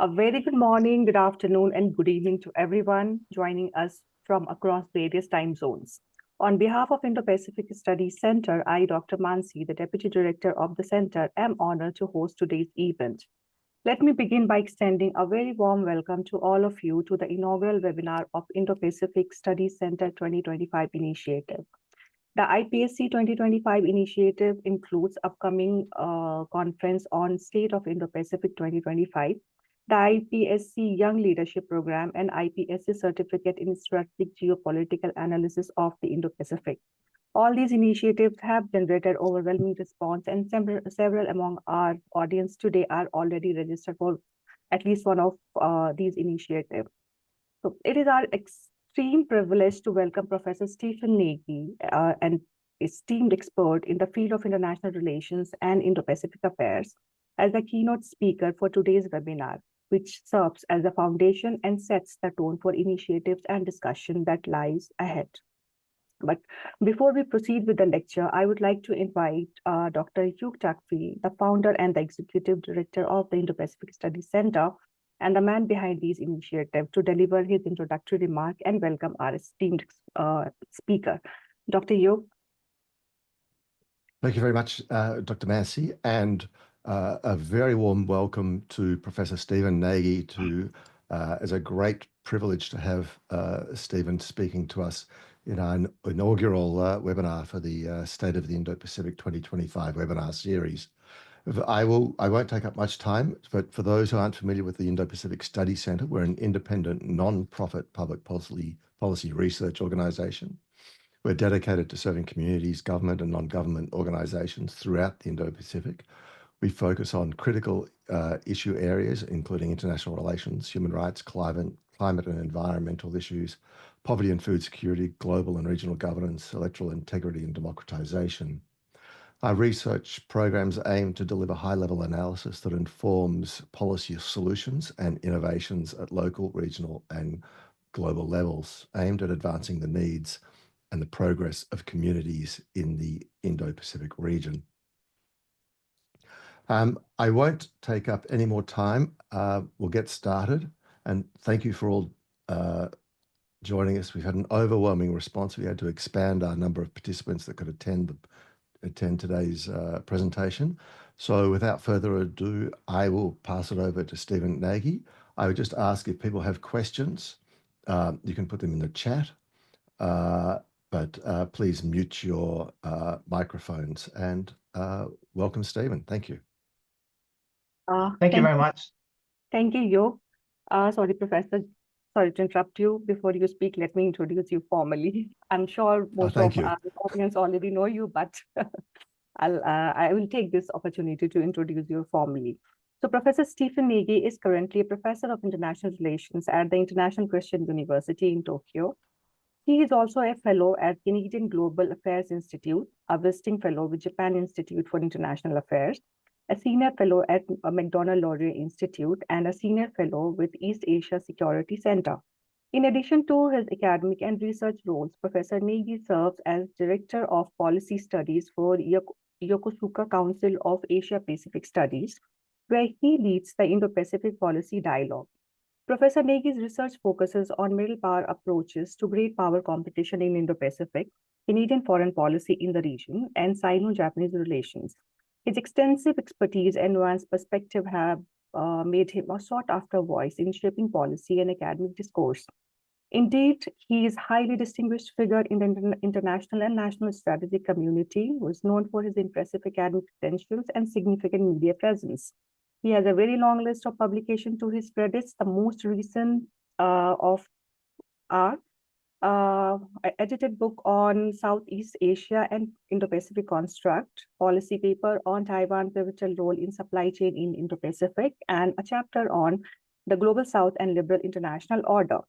A very good morning, good afternoon, and good evening to everyone joining us from across various time zones. On behalf of Indo-Pacific Studies Center, I, Dr. Mansi, the Deputy Director of the Center, am honored to host today's event. Let me begin by extending a very warm welcome to all of you to the inaugural webinar of Indo-Pacific Studies Center 2025 initiative. The IPSC 2025 initiative includes upcoming conference on State of Indo-Pacific 2025, the IPSC Young Leadership Program, and IPSC Certificate in Strategic Geopolitical Analysis of the Indo-Pacific. All these initiatives have generated overwhelming response, and several among our audience today are already registered for at least one of these initiatives. So it is our extreme privilege to welcome Professor Stephen Nagy, an esteemed expert in the field of international relations and Indo-Pacific affairs, as the keynote speaker for today's webinar, which serves as the foundation and sets the tone for initiatives and discussion that lies ahead. But before we proceed with the lecture, I would like to invite Dr. Hugh Tuckfield, the founder and the executive director of the Indo-Pacific Studies Center, and the man behind these initiatives, to deliver his introductory remark and welcome our esteemed speaker. Dr. Hugh. Thank you very much, Dr. Mansi, and a very warm welcome to Professor Stephen Nagy. It's a great privilege to have Stephen speaking to us in our inaugural webinar for the State of the Indo-Pacific 2025 webinar series. I won't take up much time, but for those who aren't familiar with the Indo-Pacific Studies Center, we're an independent, non-profit public policy research organization. We're dedicated to serving communities, government and non-government organizations throughout the Indo-Pacific. We focus on critical issue areas, including international relations, human rights, climate and environmental issues, poverty and food security, global and regional governance, electoral integrity and democratization. Our research programs aim to deliver high-level analysis that informs policy solutions and innovations at local, regional and global levels, aimed at advancing the needs and the progress of communities in the Indo-Pacific region. I won't take up any more time. We'll get started, and thank you for all joining us. We've had an overwhelming response. We had to expand our number of participants that could attend today's presentation. So without further ado, I will pass it over to Stephen Nagy. I would just ask if people have questions, you can put them in the chat, but please mute your microphones. And welcome, Stephen. Thank you. Thank you very much. Thank you, Hugh. Sorry, Professor. Sorry to interrupt you. Before you speak, let me introduce you formally. I'm sure most of our audience already know you, but I will take this opportunity to introduce you formally. So Professor Stephen Nagy is currently a professor of international relations at the International Christian University in Tokyo. He is also a fellow at Canadian Global Affairs Institute, a visiting fellow with Japan Institute for International Affairs, a senior fellow at Macdonald-Laurier Institute, and a senior fellow with East Asia Security Center. In addition to his academic and research roles, Professor Nagy serves as Director of Policy Studies for Yokosuka Council of Asia-Pacific Studies, where he leads the Indo-Pacific Policy Dialogue. Professor Nagy's research focuses on middle power approaches to great power competition in Indo-Pacific, Canadian foreign policy in the region, and Sino-Japanese relations. His extensive expertise and nuanced perspective have made him a sought-after voice in shaping policy and academic discourse. Indeed, he is a highly distinguished figure in the international and national strategic community, who is known for his impressive academic credentials and significant media presence. He has a very long list of publications to his credits. The most recent of are edited book on Southeast Asia and Indo-Pacific construct, policy paper on Taiwan pivotal role in supply chain in Indo-Pacific, and a chapter on the Global South and Liberal International Order.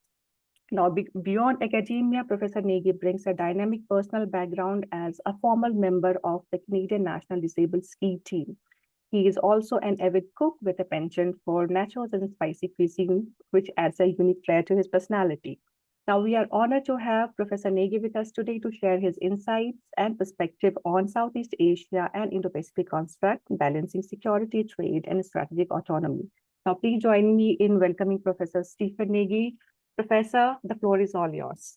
Now, beyond academia, Professor Nagy brings a dynamic personal background as a former member of the Canadian National Disabled Ski Team. He is also an avid cook with a penchant for nachos and spicy cuisine, which adds a unique flair to his personality. Now, we are honored to have Professor Nagy with us today to share his insights and perspective on Southeast Asia and Indo-Pacific construct, balancing security, trade, and strategic autonomy. Now, please join me in welcoming Professor Stephen Nagy. Professor, the floor is all yours.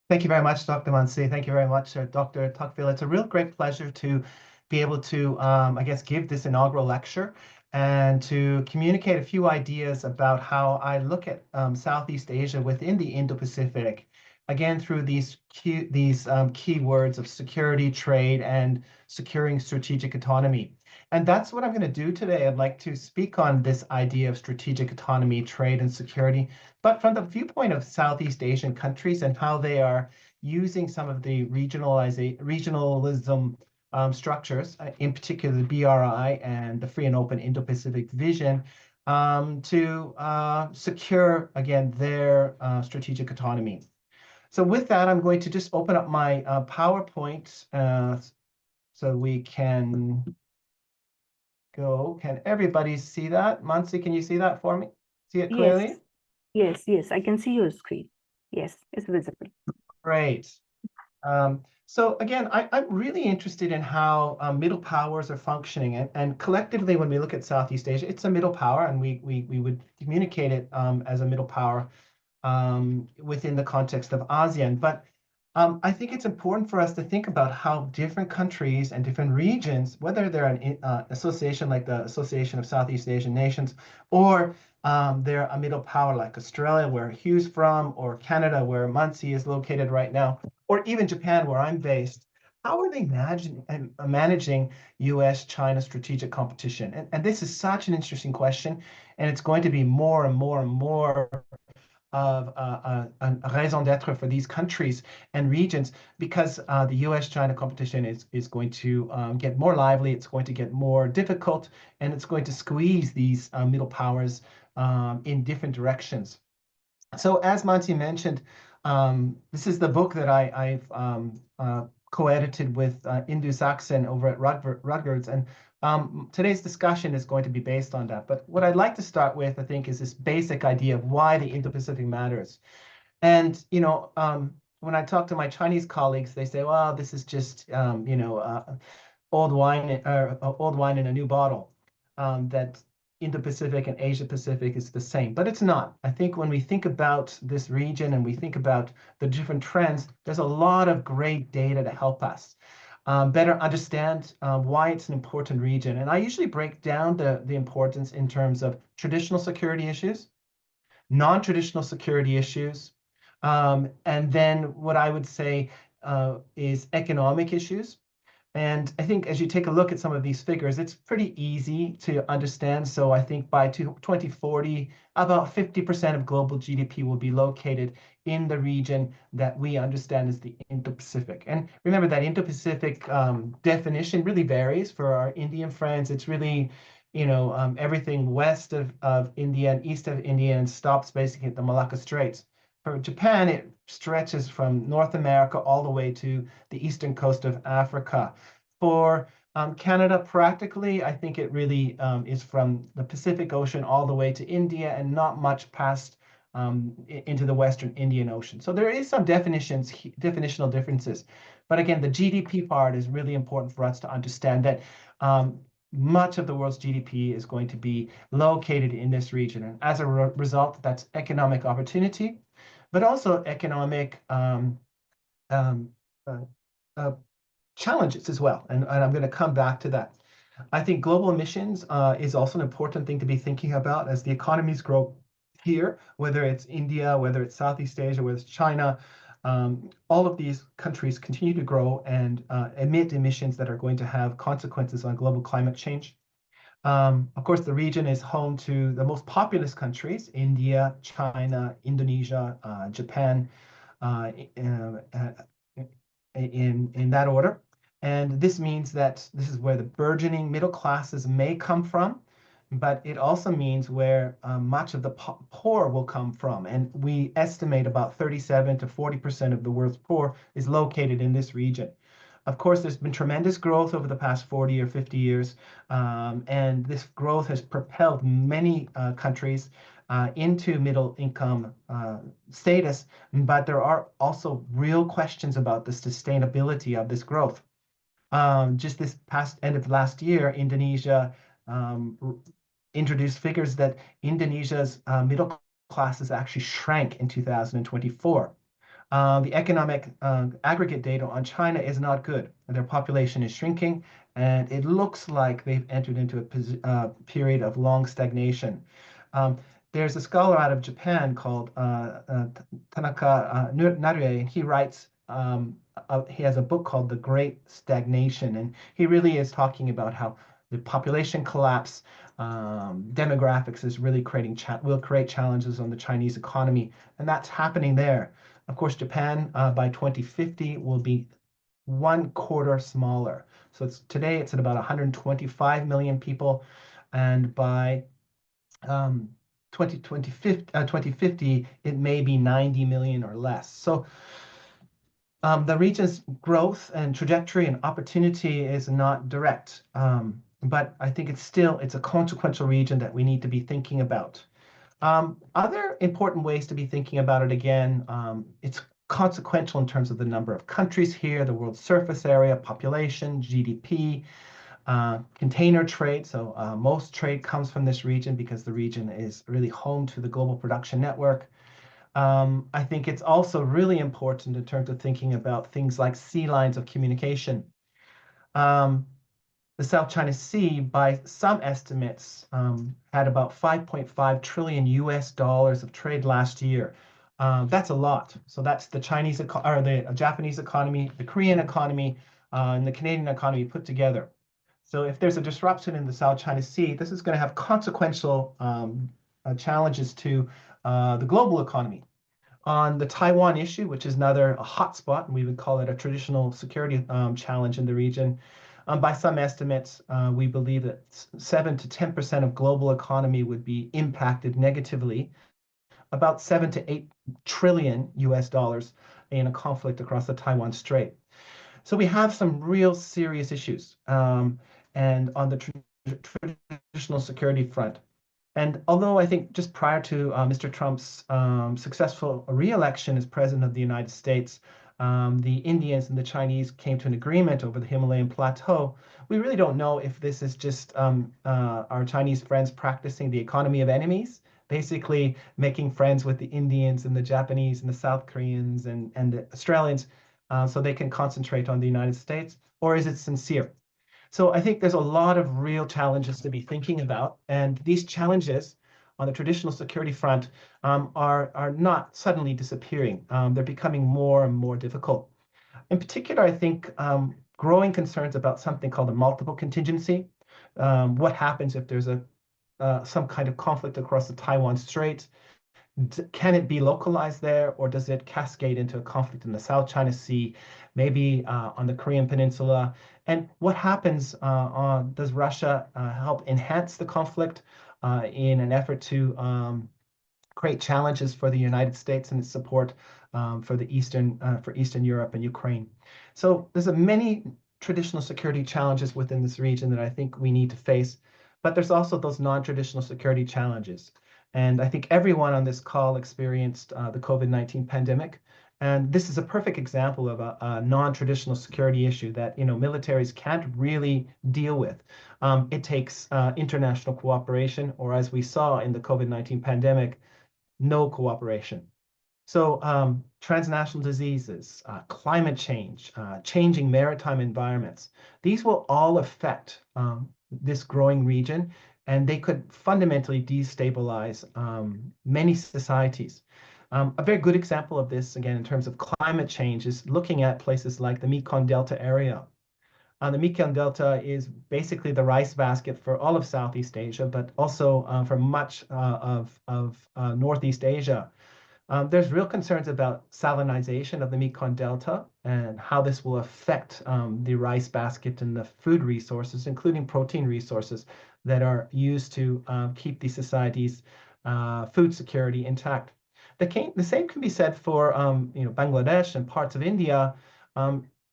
Thank you very much, Dr. Mansi. Thank you very much, Dr. Tuckfield. It's a real great pleasure to be able to, I guess, give this inaugural lecture and to communicate a few ideas about how I look at Southeast Asia within the Indo-Pacific, again, through these key words of security, trade, and securing strategic autonomy. And that's what I'm going to do today. I'd like to speak on this idea of strategic autonomy, trade, and security, but from the viewpoint of Southeast Asian countries and how they are using some of the regionalism structures, in particular the BRI and the Free and Open Indo-Pacific vision, to secure, again, their strategic autonomy. So with that, I'm going to just open up my PowerPoint so we can go. Can everybody see that? Mansi, can you see that for me? See it clearly? Yes, I can see your screen. Yes, it's visible. Great. So again, I'm really interested in how middle powers are functioning, and collectively, when we look at Southeast Asia, it's a middle power, and we would communicate it as a middle power within the context of ASEAN. But I think it's important for us to think about how different countries and different regions, whether they're an association like the Association of Southeast Asian Nations, or they're a middle power like Australia, where Hugh's from, or Canada, where Mansi is located right now, or even Japan, where I'm based, how are they managing US-China strategic competition? And this is such an interesting question, and it's going to be more and more and more of a raison d'etre for these countries and regions, because the US-China competition is going to get more lively, it's going to get more difficult, and it's going to squeeze these middle powers in different directions. So as Mansi mentioned, this is the book that I've co-edited with Indu Saxon over at Rutgers, and today's discussion is going to be based on that. But what I'd like to start with, I think, is this basic idea of why the Indo-Pacific matters. And, you know, when I talk to my Chinese colleagues, they say, well, this is just, old wine in a new bottle, that Indo-Pacific and Asia-Pacific is the same, but it's not. I think when we think about this region and we think about the different trends, there's a lot of great data to help us better understand why it's an important region. And I usually break down the importance in terms of traditional security issues, non-traditional security issues, and then what I would say is economic issues. And I think as you take a look at some of these figures, it's pretty easy to understand. So I think by 2040, about 50% of global GDP will be located in the region that we understand as the Indo-Pacific. And remember that Indo-Pacific definition really varies. For our Indian friends, it's really, everything west of India and east of India and stops basically at the Malacca Straits. For Japan, it stretches from North America all the way to the eastern coast of Africa. For Canada, practically, I think it really is from the Pacific Ocean all the way to India and not much past into the Western Indian Ocean. So there is some definitional differences. But again, the GDP part is really important for us to understand that much of the world's GDP is going to be located in this region. And as a result, that's economic opportunity, but also economic challenges as well. And I'm going to come back to that. I think global emissions is also an important thing to be thinking about as the economies grow here, whether it's India, whether it's Southeast Asia, whether it's China. All of these countries continue to grow and emit emissions that are going to have consequences on global climate change. Of course, the region is home to the most populous countries: India, China, Indonesia, Japan, in that order. And this means that this is where the burgeoning middle classes may come from, but it also means where much of the poor will come from. And we estimate about 37 to 40% of the world's poor is located in this region. Of course, there's been tremendous growth over the past 40 or 50 years, and this growth has propelled many countries into middle income status, but there are also real questions about the sustainability of this growth. Just this past end of last year, Indonesia introduced figures that Indonesia's middle classes actually shrank in 2024. The economic aggregate data on China is not good. Their population is shrinking, and it looks like they've entered into a period of long stagnation. There's a scholar out of Japan called Tanaka Narue, and he writes, he has a book called The Great Stagnation, and he really is talking about how the population collapse, demographics is really will create challenges on the Chinese economy, and that's happening there. Of course, Japan by 2050 will be 1/4 smaller. So today it's at about 125 million people, and by 2050 it may be 90 million or less. So the region's growth and trajectory and opportunity is not direct, but I think it's a consequential region that we need to be thinking about. Other important ways to be thinking about it again, it's consequential in terms of the number of countries here, the world surface area, population, GDP, container trade. So most trade comes from this region because the region is really home to the global production network. I think it's also really important in terms of thinking about things like sea lines of communication. The South China Sea, by some estimates, had about 5.5 trillion US dollars of trade last year. That's a lot. So that's the the Japanese economy, the Korean economy, and the Canadian economy put together. So if there's a disruption in the South China Sea, this is going to have consequential challenges to the global economy. On the Taiwan issue, which is another hotspot, and we would call it a traditional security challenge in the region, by some estimates, we believe that 7 to 10% of global economy would be impacted negatively, about 7 to 8 trillion US dollars in a conflict across the Taiwan Strait. So we have some real serious issues, and on the traditional security front. And although I think just prior to Mr. Trump's successful re-election as president of the United States, the Indians and the Chinese came to an agreement over the Himalayan plateau, we really don't know if this is just our Chinese friends practicing the economy of enemies, basically making friends with the Indians and the Japanese and the South Koreans and the Australians so they can concentrate on the United States, or is it sincere? So I think there's a lot of real challenges to be thinking about, and these challenges on the traditional security front are not suddenly disappearing. They're becoming more and more difficult. In particular, I think growing concerns about something called a multiple contingency. What happens if there's some kind of conflict across the Taiwan Strait? Can it be localized there, or does it cascade into a conflict in the South China Sea, maybe on the Korean Peninsula? And what happens, does Russia help enhance the conflict in an effort to create challenges for the United States and its support for Eastern Europe and Ukraine? So there's many traditional security challenges within this region that I think we need to face, but there's also those non-traditional security challenges. And I think everyone on this call experienced the COVID-19 pandemic. And this is a perfect example of a non-traditional security issue that militaries can't really deal with. It takes international cooperation, or as we saw in the COVID-19 pandemic, no cooperation. So transnational diseases, climate change, changing maritime environments, these will all affect this growing region, and they could fundamentally destabilize many societies. A very good example of this, again, in terms of climate change, is looking at places like the Mekong Delta area. The Mekong Delta is basically the rice basket for all of Southeast Asia, but also for much of Northeast Asia. There's real concerns about salinization of the Mekong Delta and how this will affect the rice basket and the food resources, including protein resources that are used to keep these societies' food security intact. The same can be said for Bangladesh and parts of India.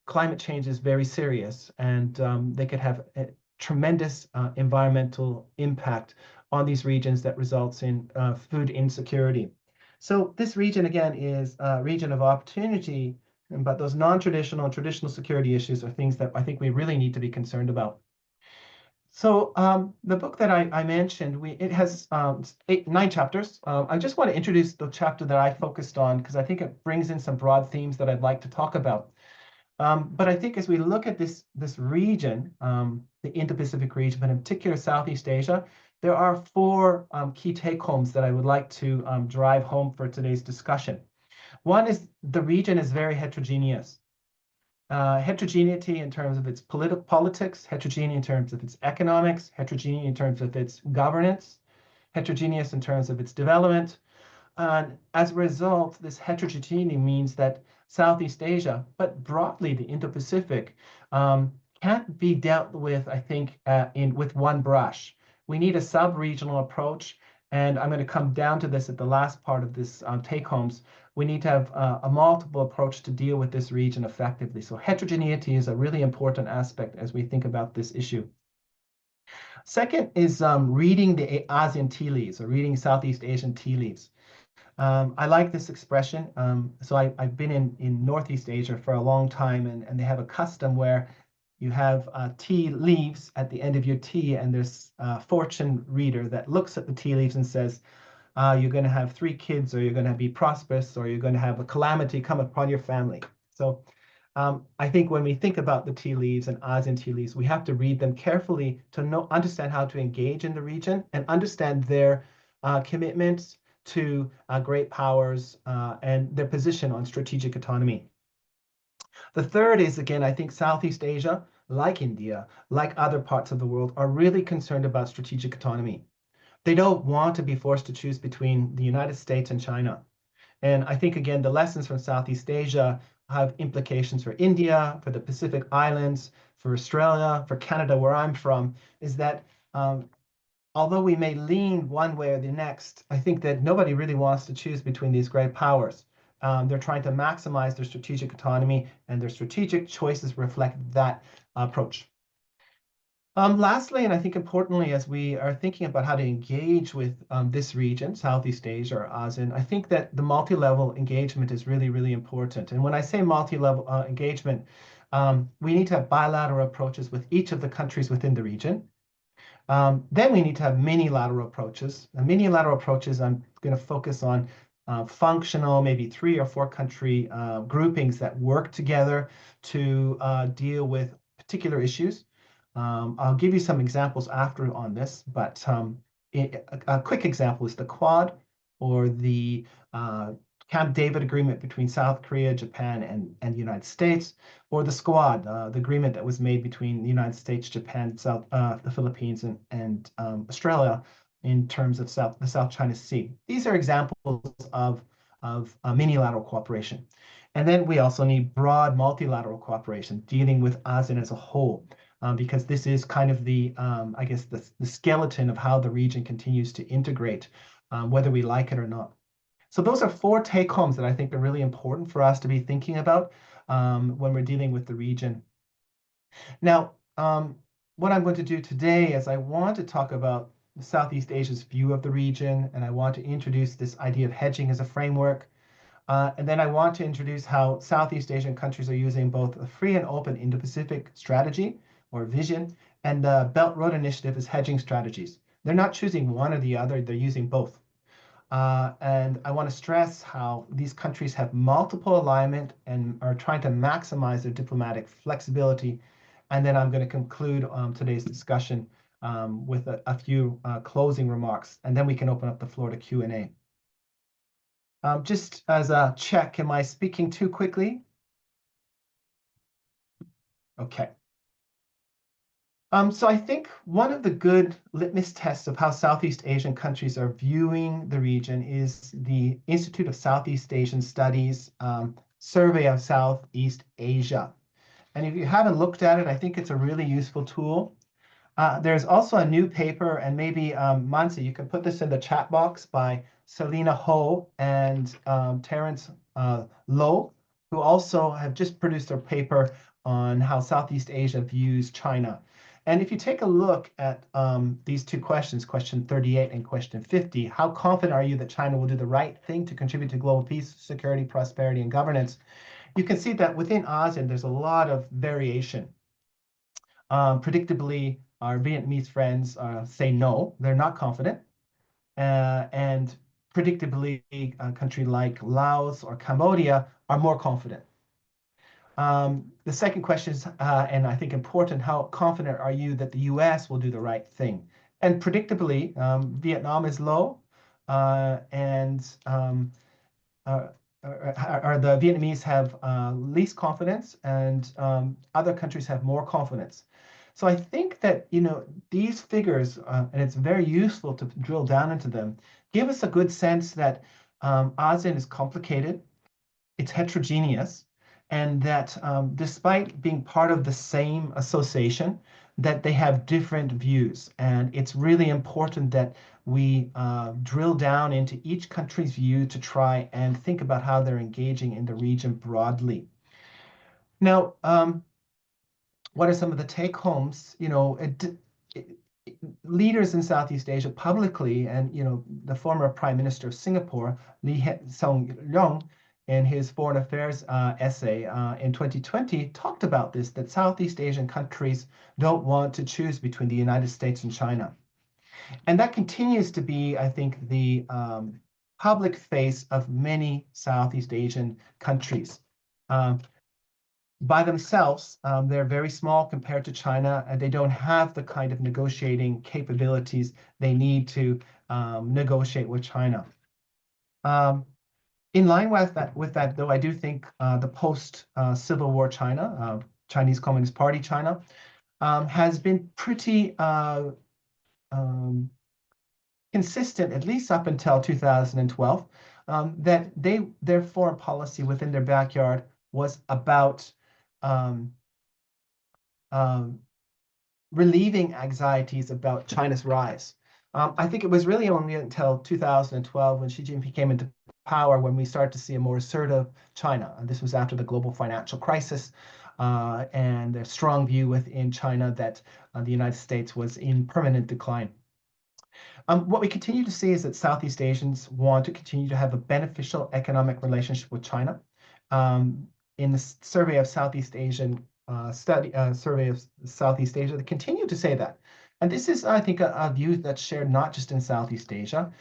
Climate change is very serious, and they could have a tremendous environmental impact on these regions that results in food insecurity. So this region, again, is a region of opportunity, but those non-traditional and traditional security issues are things that I think we really need to be concerned about. So the book that I mentioned, it has 9 chapters. I just want to introduce the chapter that I focused on because I think it brings in some broad themes that I'd like to talk about. But I think as we look at this region, the Indo-Pacific region, but in particular Southeast Asia, there are 4 key take-homes that I would like to drive home for today's discussion. One is the region is very heterogeneous. Heterogeneity in terms of its politics, heterogeneity in terms of its economics, heterogeneity in terms of its governance, heterogeneous in terms of its development. And as a result, this heterogeneity means that Southeast Asia, but broadly the Indo-Pacific, can't be dealt with, I think, with one brush. We need a sub-regional approach, and I'm going to come down to this at the last part of this take-homes. We need to have a multiple approach to deal with this region effectively. So heterogeneity is a really important aspect as we think about this issue. Second is reading the ASEAN tea leaves, or reading Southeast Asian tea leaves. I like this expression. So I've been in Northeast Asia for a long time, and they have a custom where you have tea leaves at the end of your tea, and there's a fortune reader that looks at the tea leaves and says, you're going to have 3 kids, or you're going to be prosperous, or you're going to have a calamity come upon your family. So I think when we think about the tea leaves and ASEAN tea leaves, we have to read them carefully to understand how to engage in the region and understand their commitments to great powers and their position on strategic autonomy. The third is, again, I think Southeast Asia, like India, like other parts of the world, are really concerned about strategic autonomy. They don't want to be forced to choose between the United States and China. And I think, again, the lessons from Southeast Asia have implications for India, for the Pacific Islands, for Australia, for Canada, where I'm from, is that although we may lean one way or the next, I think that nobody really wants to choose between these great powers. They're trying to maximize their strategic autonomy, and their strategic choices reflect that approach. Lastly, and I think importantly, as we are thinking about how to engage with this region, Southeast Asia or ASEAN, I think that the multi-level engagement is really, really important. And when I say multi-level engagement, we need to have bilateral approaches with each of the countries within the region. Then we need to have mini-lateral approaches. And mini-lateral approaches, I'm going to focus on functional, maybe 3 or 4 country groupings that work together to deal with particular issues. I'll give you some examples after on this, but a quick example is the Quad, or the Camp David agreement between South Korea, Japan, and the United States, or the Squad, the agreement that was made between the United States, Japan, the Philippines, and Australia in terms of the South China Sea. These are examples of mini-lateral cooperation. And then we also need broad multilateral cooperation, dealing with ASEAN as a whole. Because this is kind of the, I guess, the skeleton of how the region continues to integrate, whether we like it or not. So those are 4 take-homes that I think are really important for us to be thinking about when we're dealing with the region. Now, what I'm going to do today is I want to talk about Southeast Asia's view of the region, and I want to introduce this idea of hedging as a framework. And then I want to introduce how Southeast Asian countries are using both a free and open Indo-Pacific strategy or vision, and the Belt Road Initiative as hedging strategies. They're not choosing one or the other, they're using both. And I want to stress how these countries have multiple alignment and are trying to maximize their diplomatic flexibility. And then I'm going to conclude today's discussion with a few closing remarks, and then we can open up the floor to Q&A. Just as a check, am I speaking too quickly? Okay. So I think one of the good litmus tests of how Southeast Asian countries are viewing the region is the Institute of Southeast Asian Studies Survey of Southeast Asia. And if you haven't looked at it, I think it's a really useful tool. There's also a new paper, and maybe Mansi, you can put this in the chat box, by Selena Ho and Terence Lowe, who also have just produced a paper on how Southeast Asia views China. And if you take a look at these 2 questions, question 38 and question 50, how confident are you that China will do the right thing to contribute to global peace, security, prosperity, and governance? You can see that within ASEAN, there's a lot of variation. Predictably, our Vietnamese friends say no, they're not confident. And predictably, a country like Laos or Cambodia are more confident. The second question is, and I think important, how confident are you that the US will do the right thing? And predictably, Vietnam is low, and the Vietnamese have least confidence, and other countries have more confidence. So I think that, these figures, and it's very useful to drill down into them, give us a good sense that ASEAN is complicated, it's heterogeneous, and that despite being part of the same association, that they have different views. And it's really important that we drill down into each country's view to try and think about how they're engaging in the region broadly. Now, what are some of the take-homes? Leaders in Southeast Asia publicly, and the former Prime Minister of Singapore, Lee Hsien-loong, in his foreign affairs essay in 2020, talked about this, that Southeast Asian countries don't want to choose between the United States and China. And that continues to be, I think, the public face of many Southeast Asian countries. By themselves, they're very small compared to China, and they don't have the kind of negotiating capabilities they need to negotiate with China. In line with that, though, I do think the post-Civil War China, Chinese Communist Party China, has been pretty consistent, at least up until 2012, that their foreign policy within their backyard was about relieving anxieties about China's rise. I think it was really only until 2012 when Xi Jinping came into power when we started to see a more assertive China. And this was after the global financial crisis and a strong view within China that the United States was in permanent decline. What we continue to see is that Southeast Asians want to continue to have a beneficial economic relationship with China. In the survey of Southeast Asian survey of Southeast Asia, they continue to say that. And this is, I think, a view that's shared not just in Southeast Asia.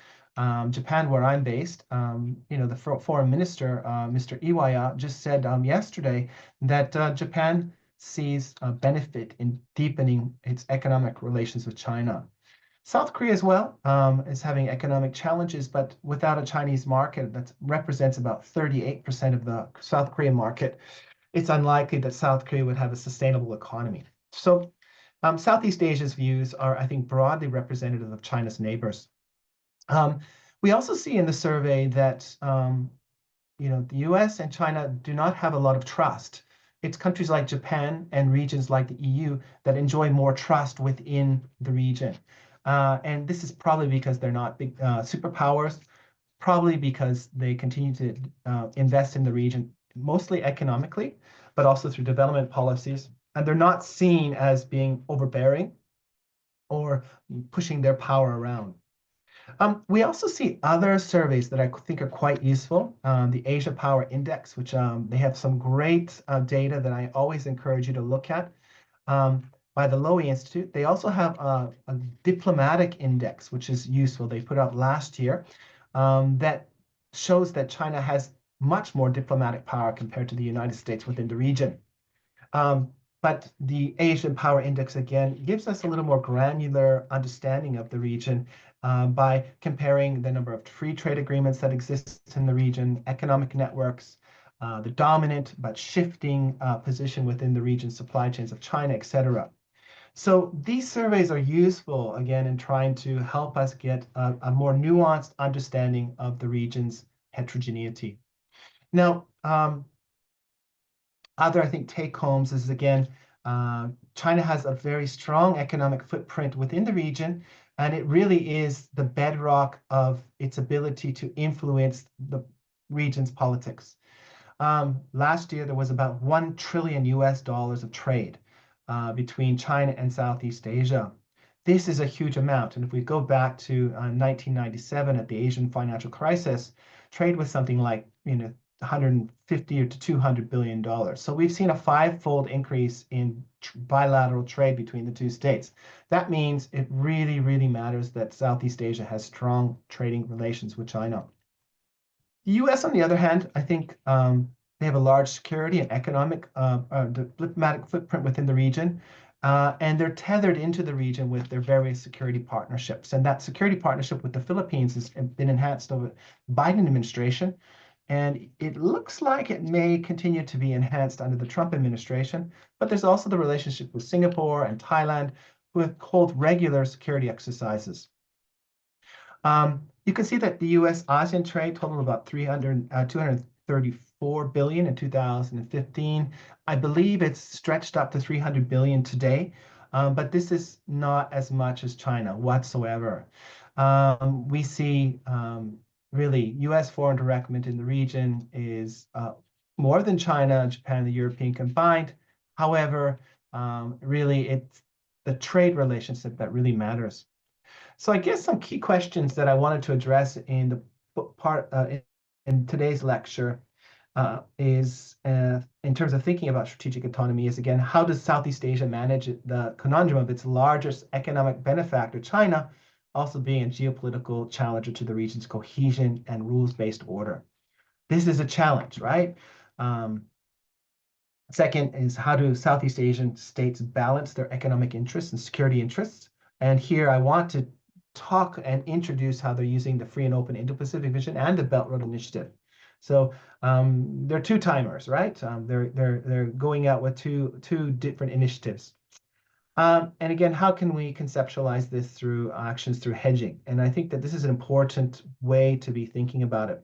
Japan, where I'm based, the foreign minister, Mr. Iwaya, just said yesterday that Japan sees a benefit in deepening its economic relations with China. South Korea as well is having economic challenges, but without a Chinese market that represents about 38% of the South Korean market, it's unlikely that South Korea would have a sustainable economy. So Southeast Asia's views are, I think, broadly representative of China's neighbors. We also see in the survey that the US and China do not have a lot of trust. It's countries like Japan and regions like the EU that enjoy more trust within the region. And this is probably because they're not big superpowers, probably because they continue to invest in the region, mostly economically, but also through development policies. And they're not seen as being overbearing or pushing their power around. We also see other surveys that I think are quite useful. The Asia Power Index, which they have some great data that I always encourage you to look at. By the Lowy Institute. They also have a diplomatic index, which is useful. They put out last year that shows that China has much more diplomatic power compared to the United States within the region. But the Asian Power Index, again, gives us a little more granular understanding of the region by comparing the number of free trade agreements that exist in the region, economic networks, the dominant but shifting position within the region's supply chains of China, etc. So these surveys are useful, again, in trying to help us get a more nuanced understanding of the region's heterogeneity. Now, other, I think, take-homes is, again, China has a very strong economic footprint within the region, and it really is the bedrock of its ability to influence the region's politics. Last year, there was about $1 trillion of trade between China and Southeast Asia. This is a huge amount. And if we go back to 1997 at the Asian financial crisis, trade was something like 150 to $200 billion. So we've seen a five-fold increase in bilateral trade between the two states. That means it really, really matters that Southeast Asia has strong trading relations with China. The US, on the other hand, I think they have a large security and economic diplomatic footprint within the region, and they're tethered into the region with their various security partnerships. And that security partnership with the Philippines has been enhanced over the Biden administration, and it looks like it may continue to be enhanced under the Trump administration. But there's also the relationship with Singapore and Thailand, who hold regular security exercises. You can see that the U.S.-ASEAN trade totaled about 234 billion in 2015. I believe it's stretched up to 300 billion today, but this is not as much as China whatsoever. We see really U.S. foreign direct investment in the region is more than China, Japan, and the European combined. However, really it's the trade relationship that really matters. So I guess some key questions that I wanted to address in the part in today's lecture is in terms of thinking about strategic autonomy is, again, how does Southeast Asia manage the conundrum of its largest economic benefactor, China, also being a geopolitical challenger to the region's cohesion and rules-based order? This is a challenge, right? Second is, how do Southeast Asian states balance their economic interests and security interests? And here I want to talk and introduce how they're using the free and open Indo-Pacific vision and the Belt Road Initiative. So they're two timers, right? They're going out with two different initiatives. And again, how can we conceptualize this through actions through hedging? And I think that this is an important way to be thinking about it.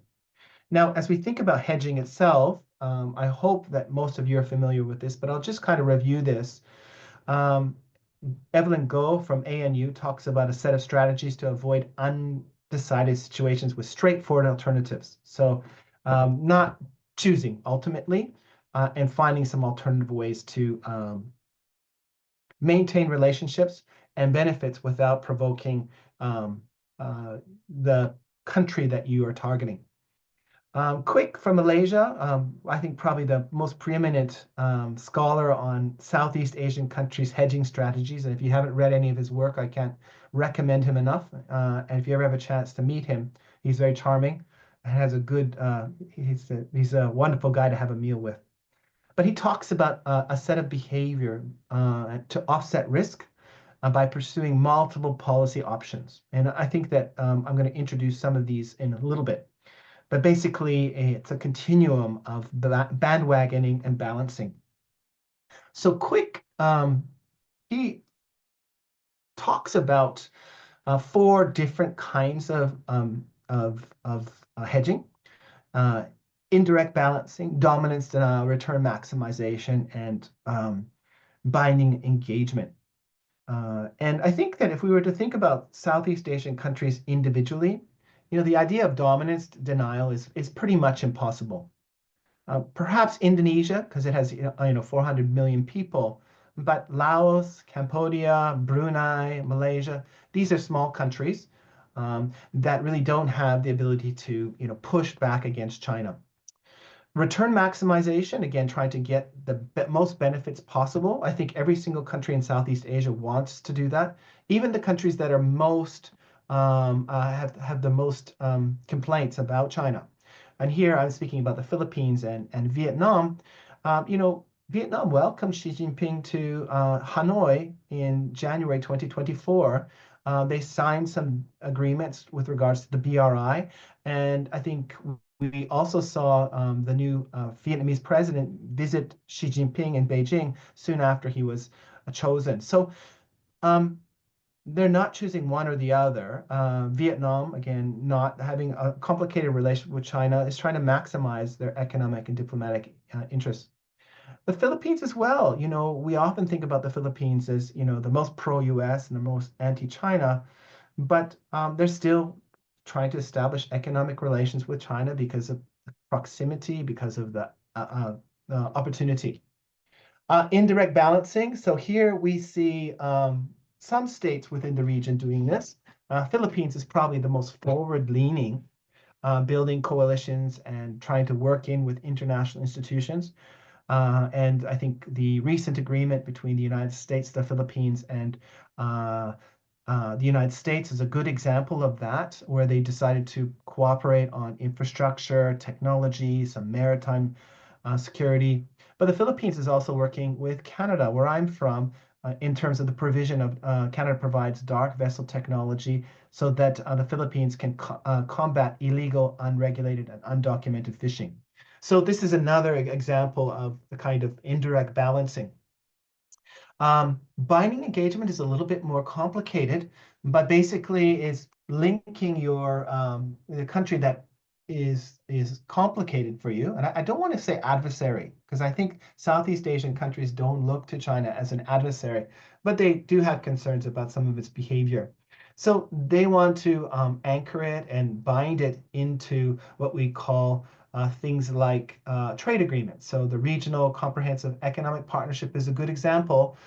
Now, as we think about hedging itself, I hope that most of you are familiar with this, but I'll just kind of review this. Evelyn Goh from ANU talks about a set of strategies to avoid undecided situations with straightforward alternatives. So not choosing ultimately and finding some alternative ways to maintain relationships and benefits without provoking the country that you are targeting. Quick from Malaysia, I think probably the most preeminent scholar on Southeast Asian countries' hedging strategies. And if you haven't read any of his work, I can't recommend him enough. And if you ever have a chance to meet him, he's very charming and has a good, he's a wonderful guy to have a meal with. But he talks about a set of behavior to offset risk by pursuing multiple policy options. And I think that I'm going to introduce some of these in a little bit. But basically, it's a continuum of bandwagoning and balancing. So quick, he talks about 4 different kinds of hedging: indirect balancing, dominance denial, return maximization, and binding engagement. And I think that if we were to think about Southeast Asian countries individually, the idea of dominance denial is pretty much impossible. Perhaps Indonesia, because it has 400 million people, but Laos, Cambodia, Brunei, Malaysia, these are small countries that really don't have the ability to push back against China. Return maximization, again, trying to get the most benefits possible. I think every single country in Southeast Asia wants to do that. Even the countries that are most have the most complaints about China. And here I'm speaking about the Philippines and Vietnam. Vietnam welcomed Xi Jinping to Hanoi in January 2024. They signed some agreements with regards to the BRI. And I think we also saw the new Vietnamese president visit Xi Jinping in Beijing soon after he was chosen. So they're not choosing one or the other. Vietnam, again, not having a complicated relationship with China, is trying to maximize their economic and diplomatic interests. The Philippines as well. We often think about the Philippines as, the most pro-US and the most anti-China, but they're still trying to establish economic relations with China because of proximity, because of the opportunity. Indirect balancing. So here we see some states within the region doing this. Philippines is probably the most forward-leaning. building coalitions and trying to work in with international institutions. And I think the recent agreement between the United States, the Philippines, and the United States is a good example of that, where they decided to cooperate on infrastructure, technology, some maritime security. But the Philippines is also working with Canada, where I'm from, in terms of the provision of Canada provides dark vessel technology so that the Philippines can combat illegal, unregulated, and undocumented fishing. So this is another example of the kind of indirect balancing. Binding engagement is a little bit more complicated, but basically is linking your the country that is complicated for you. And I don't want to say adversary, because I think Southeast Asian countries don't look to China as an adversary, but they do have concerns about some of its behavior. So they want to anchor it and bind it into what we call things like trade agreements. So the Regional Comprehensive Economic Partnership is a good example.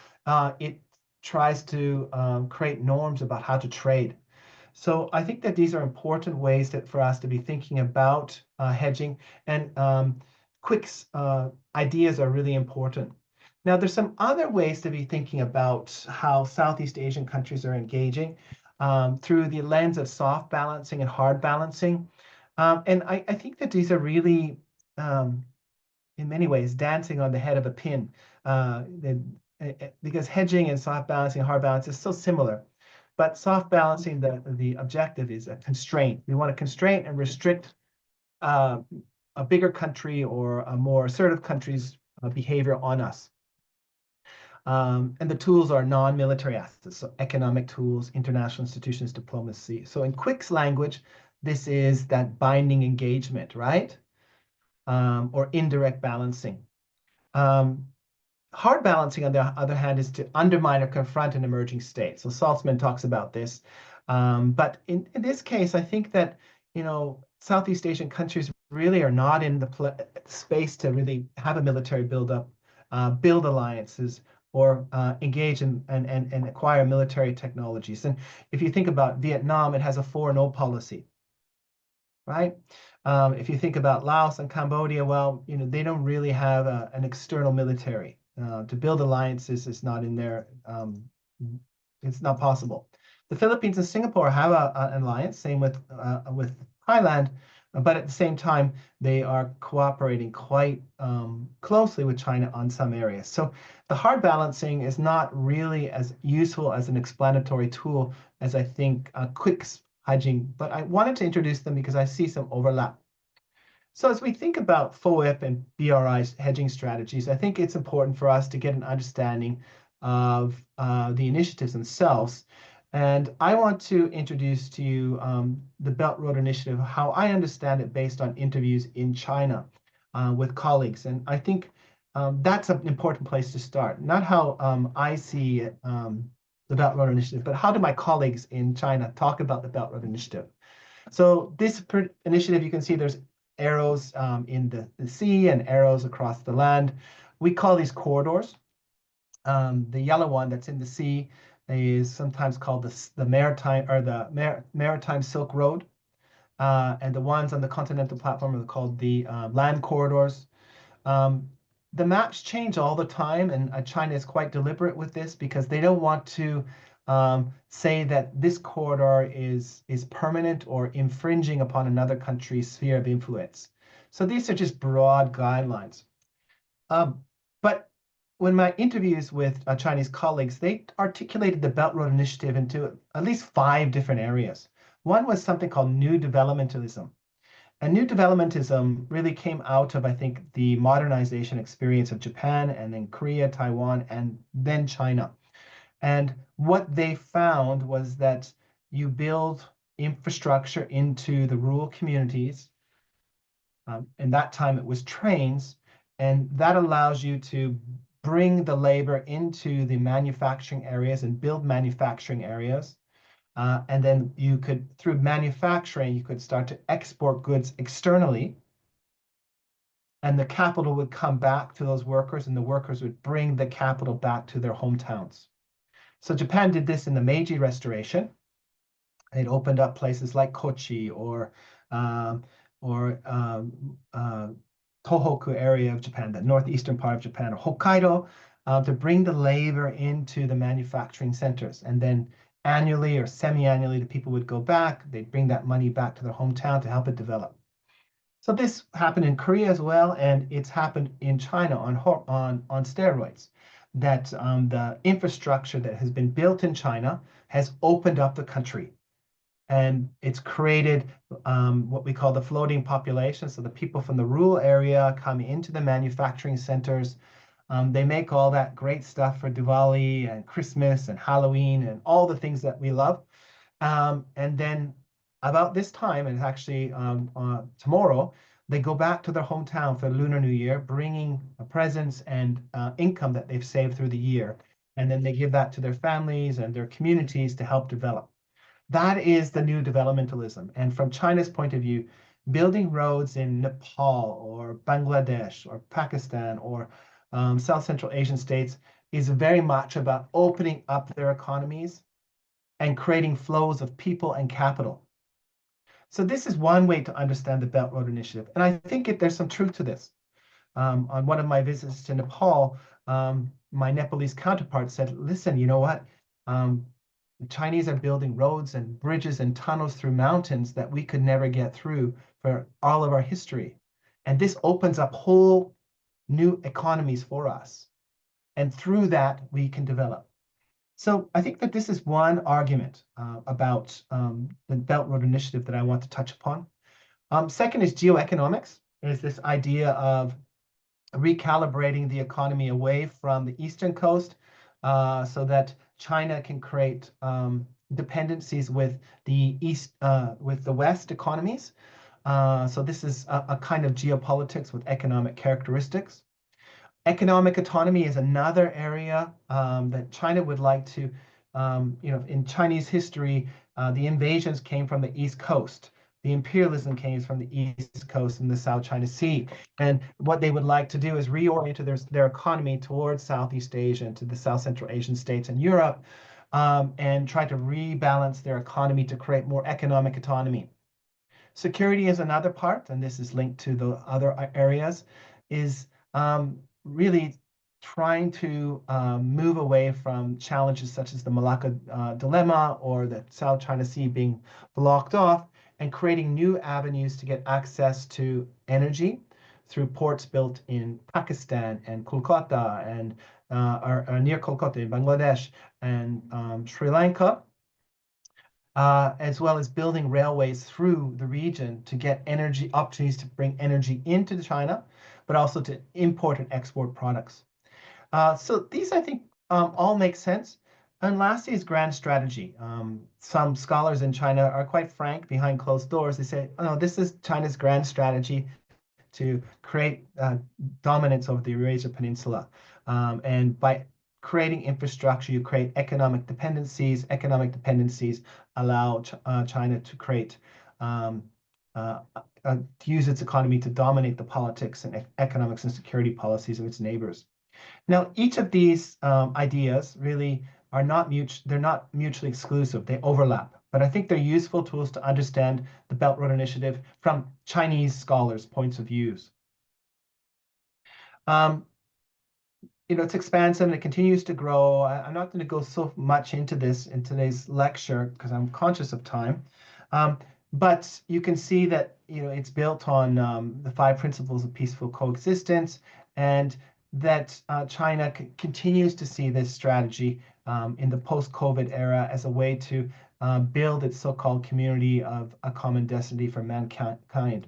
It tries to create norms about how to trade. So I think that these are important ways for us to be thinking about hedging, and quick ideas are really important. Now, there's some other ways to be thinking about how Southeast Asian countries are engaging through the lens of soft balancing and hard balancing. And I think that these are really, in many ways, dancing on the head of a pin, because hedging and soft balancing, hard balance is so similar. But soft balancing, the objective is a constraint. We want to constrain and restrict a bigger country or a more assertive country's behavior on us. And the tools are non-military assets, so economic tools, international institutions, diplomacy. So in Quick's language, this is that binding engagement, right? Or indirect balancing. Hard balancing, on the other hand, is to undermine or confront an emerging state. So Saltzman talks about this. But in this case, I think that, Southeast Asian countries really are not in the space to really have a military buildup, build alliances, or engage in and acquire military technologies. And if you think about Vietnam, it has a 4-no policy, right? If you think about Laos and Cambodia, well, they don't really have an external military. To build alliances is not in there. It's not possible. The Philippines and Singapore have an alliance, same with Thailand, but at the same time, they are cooperating quite closely with China on some areas. So the hard balancing is not really as useful as an explanatory tool as I think Quick's hedging, but I wanted to introduce them because I see some overlap. So as we think about FOIP and BRI's hedging strategies, I think it's important for us to get an understanding of the initiatives themselves. And I want to introduce to you the Belt Road Initiative, how I understand it based on interviews in China with colleagues. And I think that's an important place to start. Not how I see the Belt Road Initiative, but how do my colleagues in China talk about the Belt Road Initiative? So this initiative, you can see there's arrows in the sea and arrows across the land. We call these corridors. The yellow one that's in the sea is sometimes called the maritime, or the maritime Silk Road, and the ones on the continental platform are called the land corridors. The maps change all the time, and China is quite deliberate with this because they don't want to say that this corridor is permanent or infringing upon another country's sphere of influence. So these are just broad guidelines. But when my interviews with Chinese colleagues, they articulated the Belt Road Initiative into at least 5 different areas. One was something called New Developmentalism. And New Developmentism really came out of, I think, the modernization experience of Japan, and then Korea, Taiwan, and then China. And what they found was that you build infrastructure into the rural communities. In that time, it was trains, and that allows you to bring the labor into the manufacturing areas and build manufacturing areas. And then you could, through manufacturing, you could start to export goods externally. And the capital would come back to those workers, and the workers would bring the capital back to their hometowns. So Japan did this in the Meiji Restoration. It opened up places like Kochi or or Tohoku area of Japan, the northeastern part of Japan, or Hokkaido, to bring the labor into the manufacturing centers. And then annually or semi-annually, the people would go back, they'd bring that money back to their hometown to help it develop. So this happened in Korea as well, and it's happened in China on steroids. That the infrastructure that has been built in China has opened up the country. And it's created what we call the floating population. So the people from the rural area come into the manufacturing centers. They make all that great stuff for Diwali and Christmas and Halloween and all the things that we love. And then about this time, and actually tomorrow, they go back to their hometown for Lunar New Year, bringing presents and income that they've saved through the year. And then they give that to their families and their communities to help develop. That is the new developmentalism. And from China's point of view, building roads in Nepal or Bangladesh or Pakistan or South Central Asian states is very much about opening up their economies and creating flows of people and capital. So this is one way to understand the Belt Road Initiative. And I think there's some truth to this. On one of my visits to Nepal, my Nepalese counterpart said, listen, you know what? The Chinese are building roads and bridges and tunnels through mountains that we could never get through for all of our history. And this opens up whole new economies for us. And through that, we can develop. So I think that this is one argument about the Belt Road Initiative that I want to touch upon. Second is geoeconomics. There's this idea of recalibrating the economy away from the eastern coast so that China can create dependencies with the West economies. So this is a kind of geopolitics with economic characteristics. Economic autonomy is another area that China would like to, in Chinese history, the invasions came from the East Coast. The imperialism came from the East Coast and the South China Sea. And what they would like to do is reorient their economy towards Southeast Asia and to the South Central Asian states and Europe, and try to rebalance their economy to create more economic autonomy. Security is another part, and this is linked to the other areas, is really trying to move away from challenges such as the Malacca dilemma or the South China Sea being blocked off, and creating new avenues to get access to energy through ports built in Pakistan and Kolkata and near Kolkata in Bangladesh and Sri Lanka, as well as building railways through the region to get energy opportunities to bring energy into China, but also to import and export products. So these, I think, all make sense. And lastly is grand strategy. Some scholars in China are quite frank behind closed doors. They say, oh, no, this is China's grand strategy to create dominance over the Eurasia Peninsula. And by creating infrastructure, you create economic dependencies. Economic dependencies allow China to create, to use its economy to dominate the politics and economics and security policies of its neighbors. Now, each of these ideas really are they're not mutually exclusive, they overlap. But I think they're useful tools to understand the Belt Road Initiative from Chinese scholars' points of views. It's expansive and it continues to grow. I'm not going to go so much into this in today's lecture because I'm conscious of time. But you can see that it's built on the 5 principles of peaceful coexistence, and that China continues to see this strategy in the post-COVID era as a way to build its so-called community of a common destiny for mankind.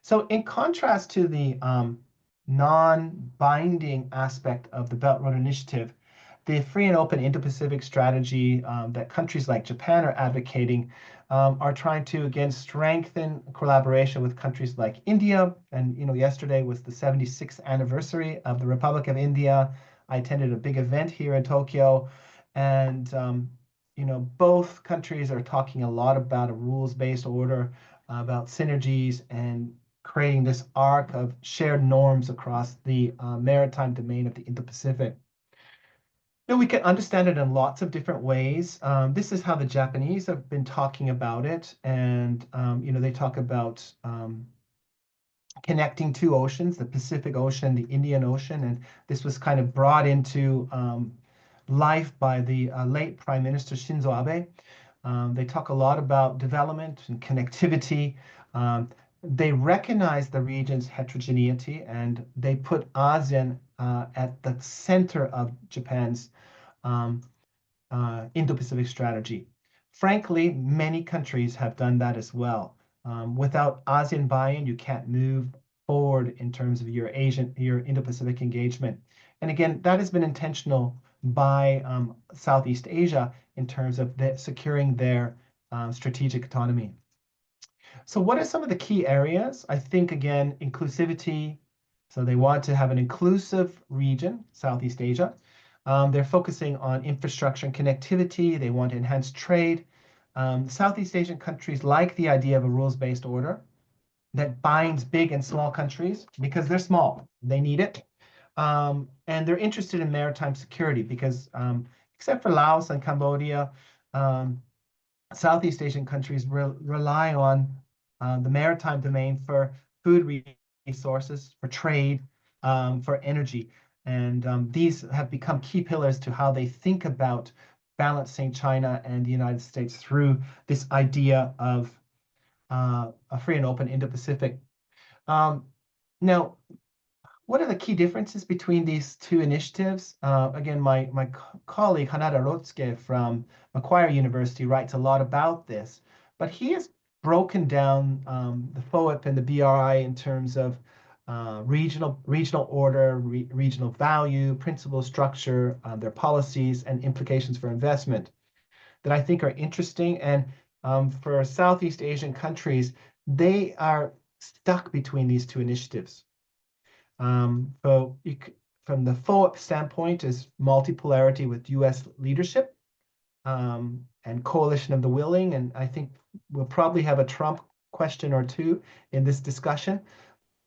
So in contrast to the non-binding aspect of the Belt Road Initiative, the free and open Indo-Pacific strategy that countries like Japan are advocating are trying to, again, strengthen collaboration with countries like India. And, yesterday was the 76th anniversary of the Republic of India. I attended a big event here in Tokyo. And, both countries are talking a lot about a rules-based order, about synergies and creating this arc of shared norms across the maritime domain of the Indo-Pacific. No, we can understand it in lots of different ways. This is how the Japanese have been talking about it, and they talk about connecting two oceans, the Pacific Ocean, the Indian Ocean, and this was kind of brought into life by the late Prime Minister Shinzo Abe. They talk a lot about development and connectivity. They recognize the region's heterogeneity, and they put ASEAN at the center of Japan's Indo-Pacific strategy. Frankly, many countries have done that as well. Without ASEAN buy-in, you can't move forward in terms of your Indo-Pacific engagement. And again, that has been intentional by Southeast Asia in terms of securing their strategic autonomy. So what are some of the key areas? I think, again, inclusivity. So they want to have an inclusive region, Southeast Asia. They're focusing on infrastructure and connectivity. They want to enhance trade. Southeast Asian countries like the idea of a rules-based order that binds big and small countries because they're small. They need it. And they're interested in maritime security because except for Laos and Cambodia, Southeast Asian countries rely on the maritime domain for food resources, for trade, for energy. And these have become key pillars to how they think about balancing China and the United States through this idea of a free and open Indo-Pacific. Now, what are the key differences between these two initiatives? Again, my colleague Hanada Rotsuke from Macquarie University writes a lot about this, but he has broken down the FOIP and the BRI in terms of regional order, regional value, principle structure, their policies, and implications for investment that I think are interesting. And for Southeast Asian countries, they are stuck between these two initiatives. So from the FOIP standpoint is multipolarity with U.S. leadership and coalition of the willing. And I think we'll probably have a Trump question or two in this discussion.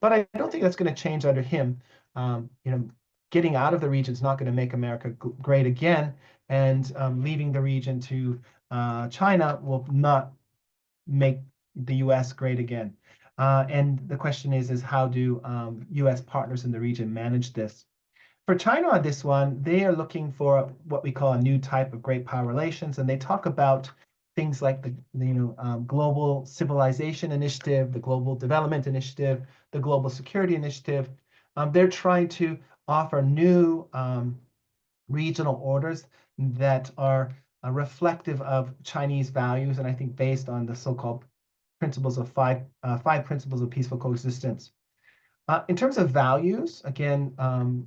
But I don't think that's going to change under him. Getting out of the region is not going to make America great again. And leaving the region to China will not make the U.S. great again. And the question is how do U.S. partners in the region manage this? For China on this one, they are looking for what we call a new type of great power relations, and they talk about things like the Global Civilization Initiative, the Global Development Initiative, the Global Security Initiative. They're trying to offer new regional orders that are reflective of Chinese values, and I think based on the so-called principles of five principles of peaceful coexistence. In terms of values, again,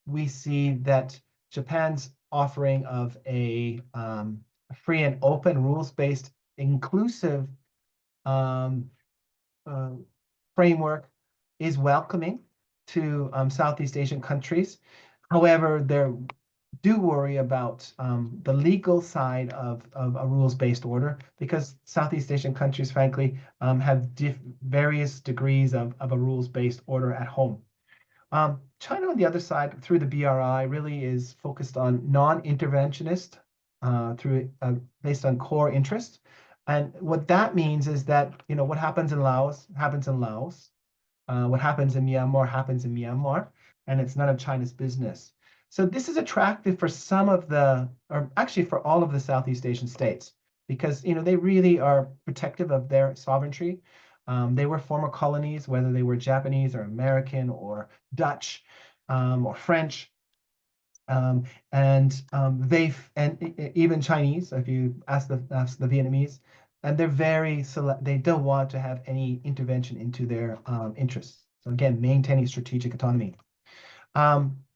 we see that Japan's offering of a free and open, rules-based, inclusive framework is welcoming to Southeast Asian countries. However, they do worry about the legal side of a rules-based order because Southeast Asian countries, frankly, have various degrees of a rules-based order at home. China, on the other side, through the BRI, really is focused on non-interventionist based on core interests. And what that means is that, what happens in Laos happens in Laos. What happens in Myanmar happens in Myanmar, and it's none of China's business. So this is attractive for or actually for all of the Southeast Asian states, because, they really are protective of their sovereignty. They were former colonies, whether they were Japanese or American or Dutch or French. And even Chinese, if you ask the Vietnamese, and they're very they don't want to have any intervention into their interests. So again, maintaining strategic autonomy.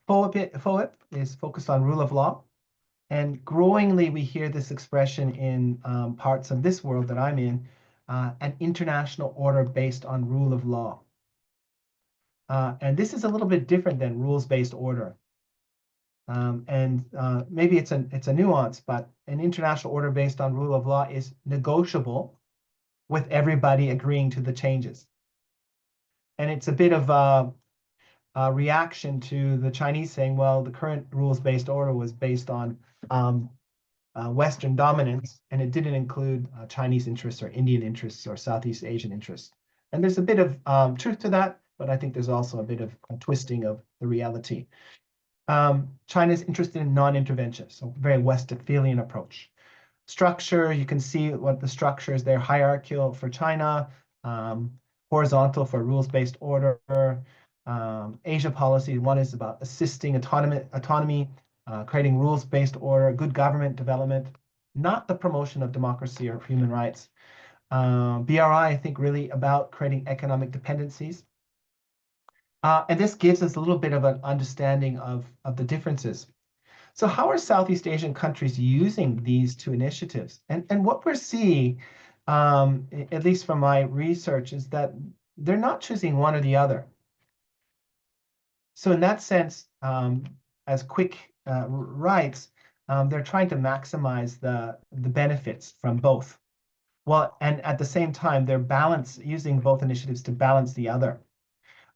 FOIP is focused on rule of law, and growingly we hear this expression in parts of this world that I'm in, an international order based on rule of law. And this is a little bit different than rules-based order. Maybe it's a nuance, but an international order based on rule of law is negotiable with everybody agreeing to the changes. And it's a bit of reaction to the Chinese saying, well, the current rules-based order was based on Western dominance, and it didn't include Chinese interests or Indian interests or Southeast Asian interests. And there's a bit of truth to that, but I think there's also a bit of a twisting of the reality. China is interested in non-intervention, so very Westphalian approach. Structure, you can see what the structure is there, hierarchical for China, horizontal for rules-based order. Asia policy, one is about assisting autonomy, creating rules-based order, good government development, not the promotion of democracy or human rights. BRI, I think, really about creating economic dependencies. And this gives us a little bit of an understanding of the differences. So how are Southeast Asian countries using these two initiatives? And what we're seeing, at least from my research, is that they're not choosing one or the other. So in that sense, as Quick writes, they're trying to maximize the benefits from both. Well, and at the same time, they're using both initiatives to balance the other.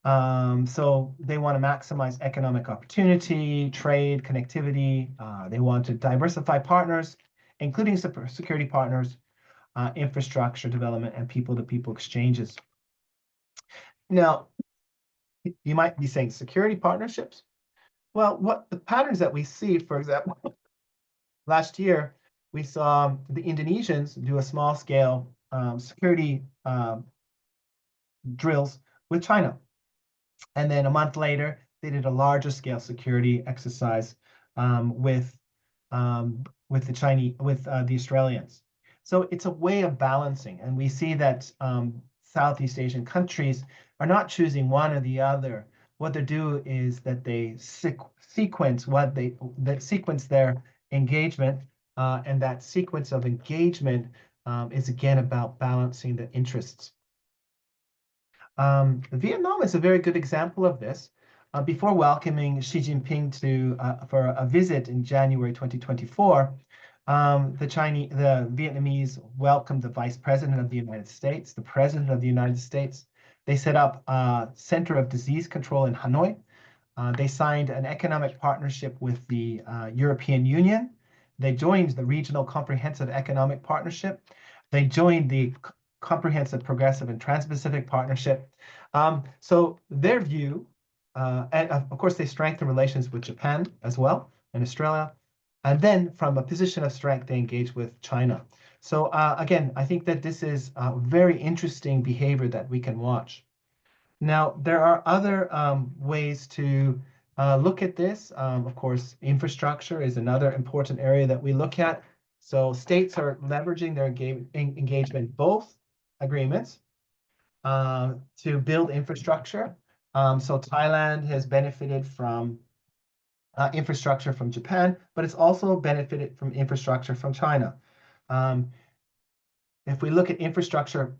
So they want to maximize economic opportunity, trade, connectivity. They want to diversify partners, including security partners, infrastructure development, and people-to-people exchanges. Now, you might be saying security partnerships. Well, what the patterns that we see, for example, last year, we saw the Indonesians do a small-scale security drills with China. And then a month later, they did a larger scale security exercise with the Australians. So it's a way of balancing, and we see that Southeast Asian countries are not choosing one or the other. What they do is that they sequence their engagement, and that sequence of engagement is again about balancing the interests. Vietnam is a very good example of this. Before welcoming Xi Jinping for a visit in January 2024, the Vietnamese welcomed the Vice President of the United States, the President of the United States. They set up a Center of Disease Control in Hanoi. They signed an economic partnership with the European Union. They joined the Regional Comprehensive Economic Partnership. They joined the Comprehensive, Progressive, and Trans-Pacific Partnership. So their view, and of course, they strengthen relations with Japan as well, and Australia. And then from a position of strength, they engage with China. So again, I think that this is a very interesting behavior that we can watch. Now, there are other ways to look at this. Of course, infrastructure is another important area that we look at. So states are leveraging their engagement, both agreements, to build infrastructure. So Thailand has benefited from infrastructure from Japan, but it's also benefited from infrastructure from China. If we look at infrastructure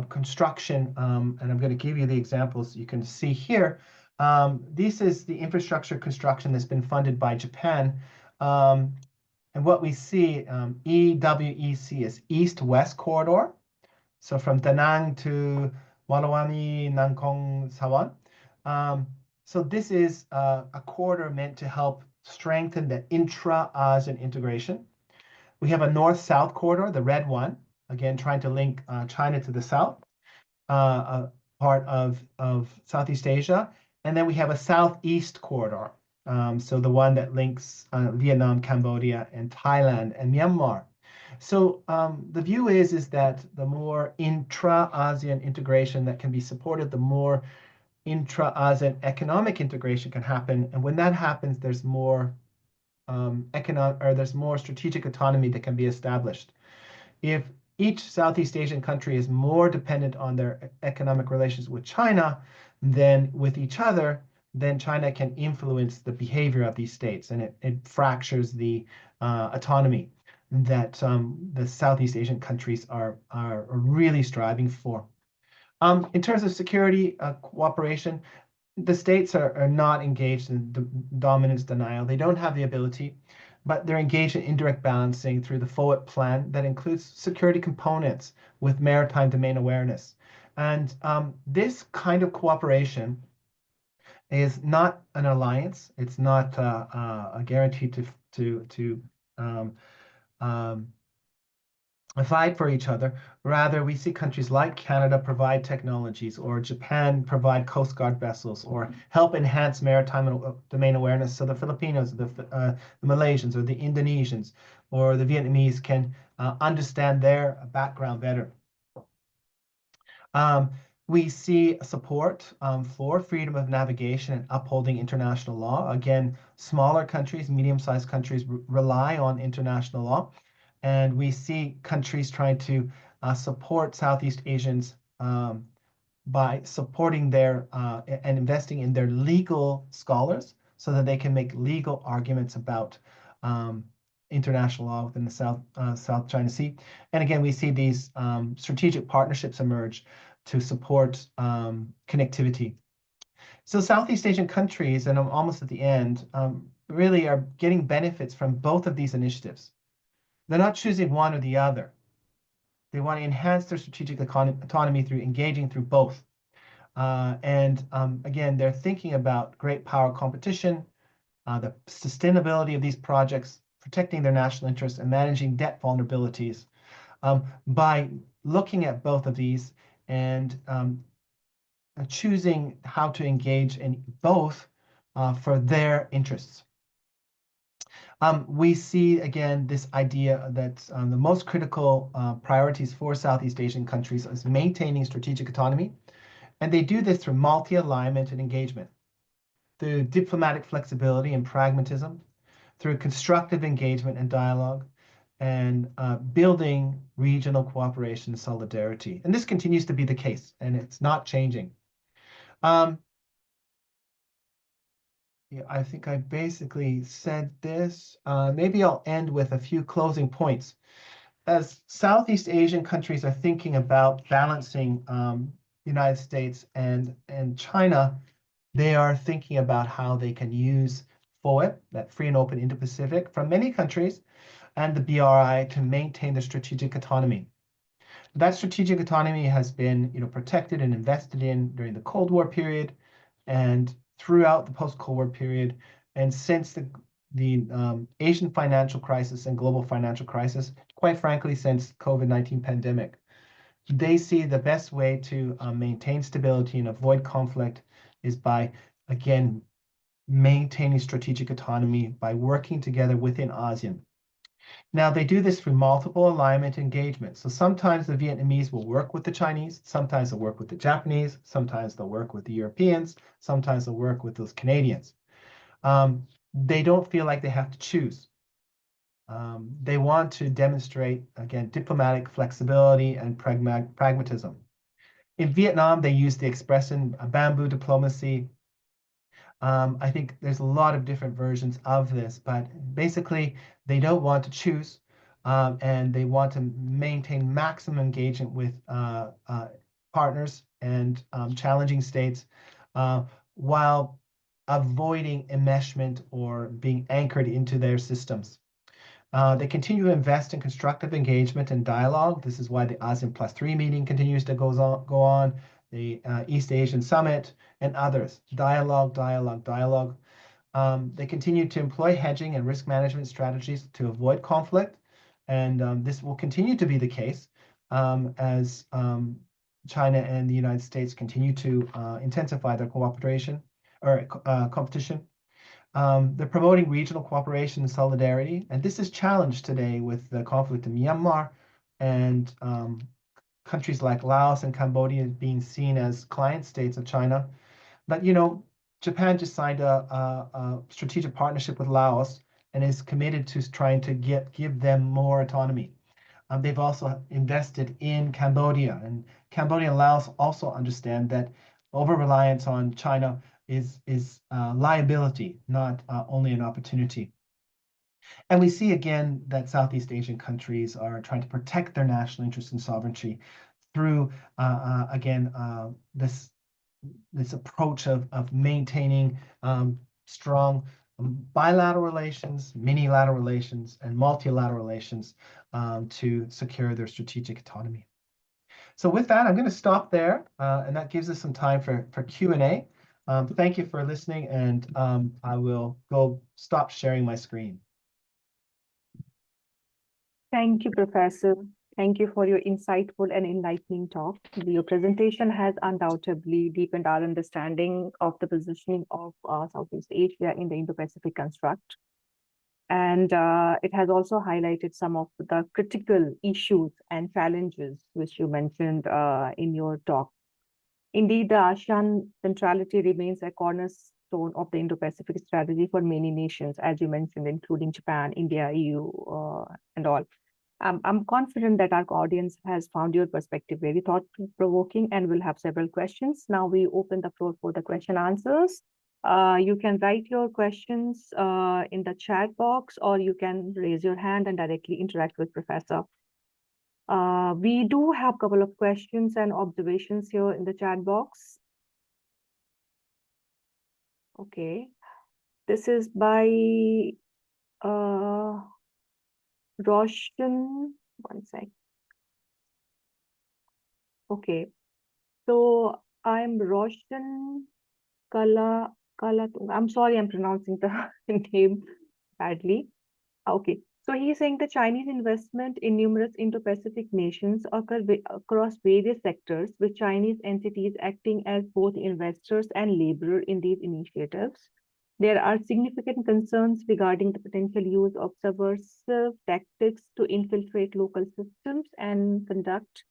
construction, and I'm going to give you the examples you can see here, this is the infrastructure construction that's been funded by Japan. And what we see, EWEC is East-West Corridor. So from Da Nang to Malawami, Nakhon Sawan. So this is a corridor meant to help strengthen the intra-ASEAN integration. We have a north-south corridor, the red one, again, trying to link China to the south, a part of Southeast Asia. And then we have a southeast corridor, so the one that links Vietnam, Cambodia, and Thailand, and Myanmar. So the view is that the more intra-ASEAN integration that can be supported, the more intra-ASEAN economic integration can happen. And when that happens, there's more there's more strategic autonomy that can be established. If each Southeast Asian country is more dependent on their economic relations with China than with each other, then China can influence the behavior of these states, and it fractures the autonomy that the Southeast Asian countries are really striving for. In terms of security cooperation, the states are not engaged in dominance denial. They don't have the ability, but they're engaged in indirect balancing through the FOIP plan that includes security components with maritime domain awareness. And this kind of cooperation is not an alliance. It's not a guarantee to fight for each other. Rather, we see countries like Canada provide technologies, or Japan provide Coast Guard vessels, or help enhance maritime domain awareness so the Filipinos, the Malaysians, or the Indonesians, or the Vietnamese can understand their background better. We see support for freedom of navigation and upholding international law. Again, smaller countries, medium-sized countries rely on international law. And we see countries trying to support Southeast Asians by supporting their and investing in their legal scholars so that they can make legal arguments about international law within the South China Sea. And again, we see these strategic partnerships emerge to support connectivity. So Southeast Asian countries, and I'm almost at the end, really are getting benefits from both of these initiatives. They're not choosing one or the other. They want to enhance their strategic autonomy through engaging through both. Again, they're thinking about great power competition, the sustainability of these projects, protecting their national interests, and managing debt vulnerabilities. By looking at both of these and choosing how to engage in both for their interests. We see, again, this idea that the most critical priorities for Southeast Asian countries is maintaining strategic autonomy. And they do this through multi-alignment and engagement, through diplomatic flexibility and pragmatism, through constructive engagement and dialogue, and building regional cooperation and solidarity. And this continues to be the case, and it's not changing. Yeah, I think I basically said this. Maybe I'll end with a few closing points. As Southeast Asian countries are thinking about balancing United States and China, they are thinking about how they can use FOIP, that free and open Indo-Pacific, from many countries, and the BRI to maintain their strategic autonomy. That strategic autonomy has been, protected and invested in during the Cold War period, and throughout the post-Cold War period, and since the Asian financial crisis and global financial crisis, quite frankly, since COVID-19 pandemic. They see the best way to maintain stability and avoid conflict is by, again, maintaining strategic autonomy by working together within ASEAN. Now, they do this through multiple alignment engagement. So sometimes the Vietnamese will work with the Chinese, sometimes they'll work with the Japanese, sometimes they'll work with the Europeans, sometimes they'll work with those Canadians. They don't feel like they have to choose. They want to demonstrate, again, diplomatic flexibility and pragmatism. In Vietnam, they use the expression bamboo diplomacy. I think there's a lot of different versions of this, but basically they don't want to choose, and they want to maintain maximum engagement with partners and challenging states while avoiding enmeshment or being anchored into their systems. They continue to invest in constructive engagement and dialogue. This is why the ASEAN +3 meeting continues to go on, the East Asian Summit, and others. Dialogue, dialogue, dialogue. They continue to employ hedging and risk management strategies to avoid conflict. And this will continue to be the case as China and the United States continue to intensify their cooperation or competition. They're promoting regional cooperation and solidarity, and this is challenged today with the conflict in Myanmar and countries like Laos and Cambodia being seen as client states of China. But Japan just signed a strategic partnership with Laos and is committed to trying to give them more autonomy. They've also invested in Cambodia, and Cambodia and Laos also understand that over-reliance on China is liability, not only an opportunity. And we see again that Southeast Asian countries are trying to protect their national interests and sovereignty through this approach of maintaining strong bilateral relations, minilateral relations, and multilateral relations to secure their strategic autonomy. So with that, I'm going to stop there, and that gives us some time for Q&A. Thank you for listening, and I will go stop sharing my screen. Thank you, Professor. Thank you for your insightful and enlightening talk. Your presentation has undoubtedly deepened our understanding of the positioning of Southeast Asia in the Indo-Pacific construct. And it has also highlighted some of the critical issues and challenges which you mentioned in your talk. Indeed, the ASEAN centrality remains a cornerstone of the Indo-Pacific strategy for many nations, as you mentioned, including Japan, India, EU, and all. I'm confident that our audience has found your perspective very thought-provoking and will have several questions. Now we open the floor for the question answers. You can write your questions in the chat box, or you can raise your hand and directly interact with Professor. We do have a couple of questions and observations here in the chat box. Okay, this is by Roshan. One sec. Okay, so I'm Roshan Kala. I'm sorry, I'm pronouncing the name badly. Okay, so he's saying the Chinese investment in numerous Indo-Pacific nations occur across various sectors, with Chinese entities acting as both investors and laborer in these initiatives. There are significant concerns regarding the potential use of subversive tactics to infiltrate local systems and conduct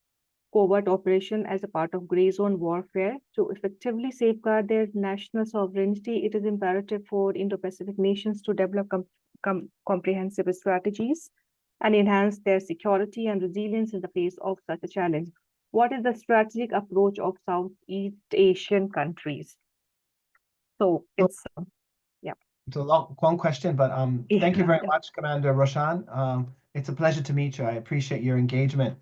covert operation as a part of gray zone warfare. To effectively safeguard their national sovereignty, it is imperative for Indo-Pacific nations to develop comprehensive strategies and enhance their security and resilience in the face of such a challenge. What is the strategic approach of Southeast Asian countries? So it's It's a long question, but thank you very much, Commander Roshan. It's a pleasure to meet you. I appreciate your engagement.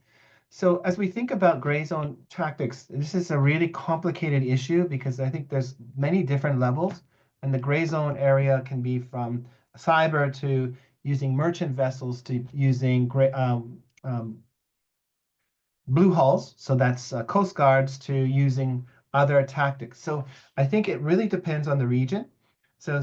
So as we think about gray zone tactics, this is a really complicated issue because I think there's many different levels, and the gray zone area can be from cyber to using merchant vessels to using blue hulls, so that's coast guards, to using other tactics. So I think it really depends on the region. So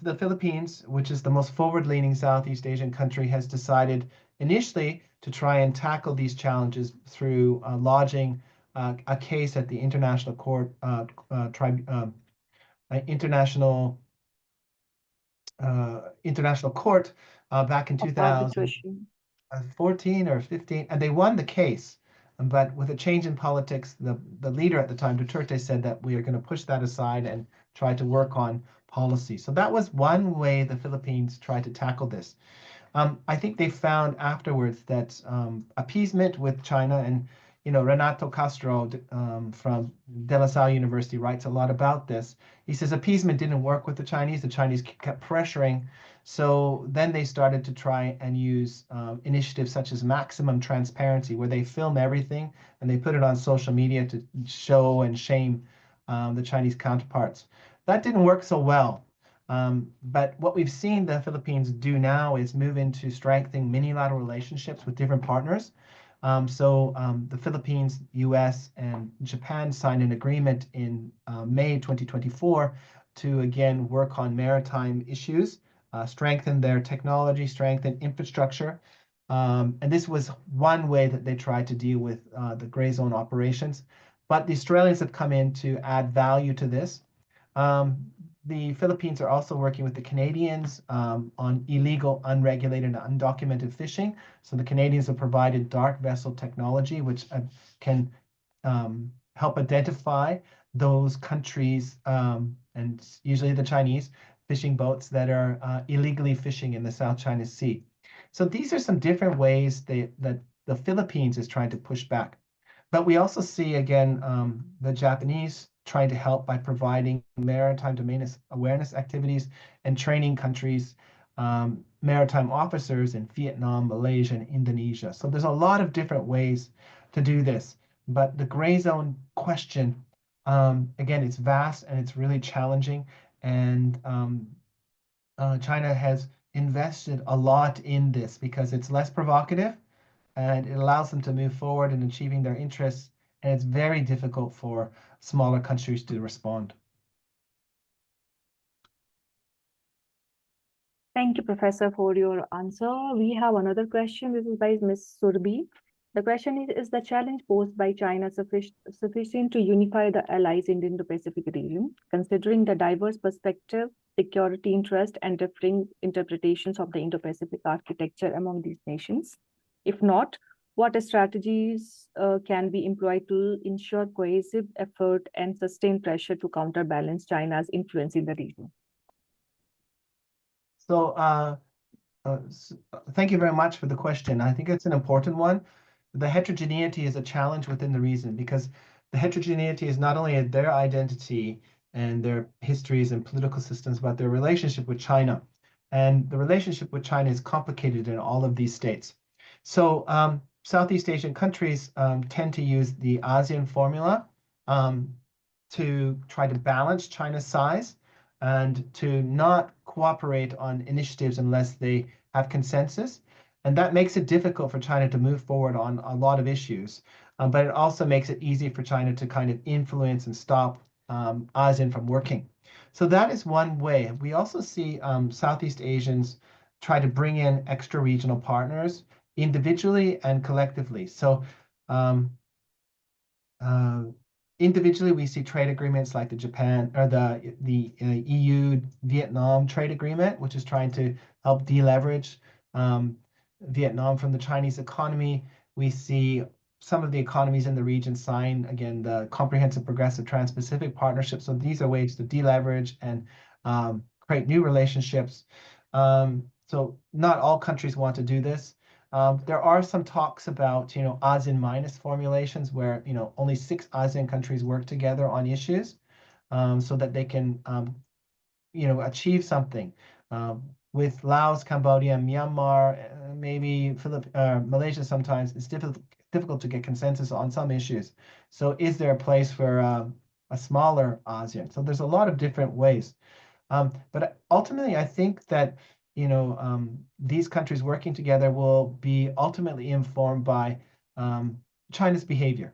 the Philippines, which is the most forward-leaning Southeast Asian country, has decided initially to try and tackle these challenges through lodging a case at the International Court, International Court back in 2014 or 15, and they won the case. But with a change in politics, the leader at the time, Duterte, said that we are going to push that aside and try to work on policy. So that was one way the Philippines tried to tackle this. I think they found afterwards that appeasement with China, and Renato Castro from De La Salle University writes a lot about this. He says appeasement didn't work with the Chinese. The Chinese kept pressuring. So then they started to try and use initiatives such as maximum transparency, where they film everything and they put it on social media to show and shame the Chinese counterparts. That didn't work so well. But what we've seen the Philippines do now is move into strengthening minilateral relationships with different partners. The Philippines, US, and Japan signed an agreement in May 2024 to again work on maritime issues, strengthen their technology, strengthen infrastructure. And this was one way that they tried to deal with the gray zone operations. But the Australians have come in to add value to this. The Philippines are also working with the Canadians on illegal, unregulated, and undocumented fishing. So the Canadians have provided dark vessel technology, which can help identify those countries, and usually the Chinese, fishing boats that are illegally fishing in the South China Sea. So these are some different ways that the Philippines is trying to push back. But we also see, again, the Japanese trying to help by providing maritime domain awareness activities and training countries, maritime officers in Vietnam, Malaysia, and Indonesia. So there's a lot of different ways to do this. But the gray zone question, again, it's vast and it's really challenging. And China has invested a lot in this because it's less provocative and it allows them to move forward in achieving their interests. And it's very difficult for smaller countries to respond. Thank you, Professor, for your answer. We have another question. This is by Ms. Surbi. The question is the challenge posed by China sufficient to unify the allies in the Indo-Pacific region, considering the diverse perspective, security interest, and differing interpretations of the Indo-Pacific architecture among these nations? If not, what strategies can be employed to ensure cohesive effort and sustained pressure to counterbalance China's influence in the region? So thank you very much for the question. I think it's an important one. The heterogeneity is a challenge within the region because the heterogeneity is not only their identity and their histories and political systems, but their relationship with China. And the relationship with China is complicated in all of these states. So Southeast Asian countries tend to use the ASEAN formula to try to balance China's size and to not cooperate on initiatives unless they have consensus. And that makes it difficult for China to move forward on a lot of issues. But it also makes it easy for China to kind of influence and stop ASEAN from working. So that is one way. We also see Southeast Asians try to bring in extra regional partners individually and collectively. So individually, we see trade agreements like the Japan or the EU-Vietnam trade agreement, which is trying to help deleverage Vietnam from the Chinese economy. We see some of the economies in the region sign, again, the Comprehensive Progressive Trans-Pacific Partnership. So these are ways to deleverage and create new relationships. So not all countries want to do this. There are some talks about, ASEAN minus formulations where, only 6 ASEAN countries work together on issues so that they can, achieve something. With Laos, Cambodia, Myanmar, maybe Malaysia sometimes, it's difficult to get consensus on some issues. So is there a place for a smaller ASEAN? So there's a lot of different ways. But ultimately, I think that these countries working together will be ultimately informed by China's behavior.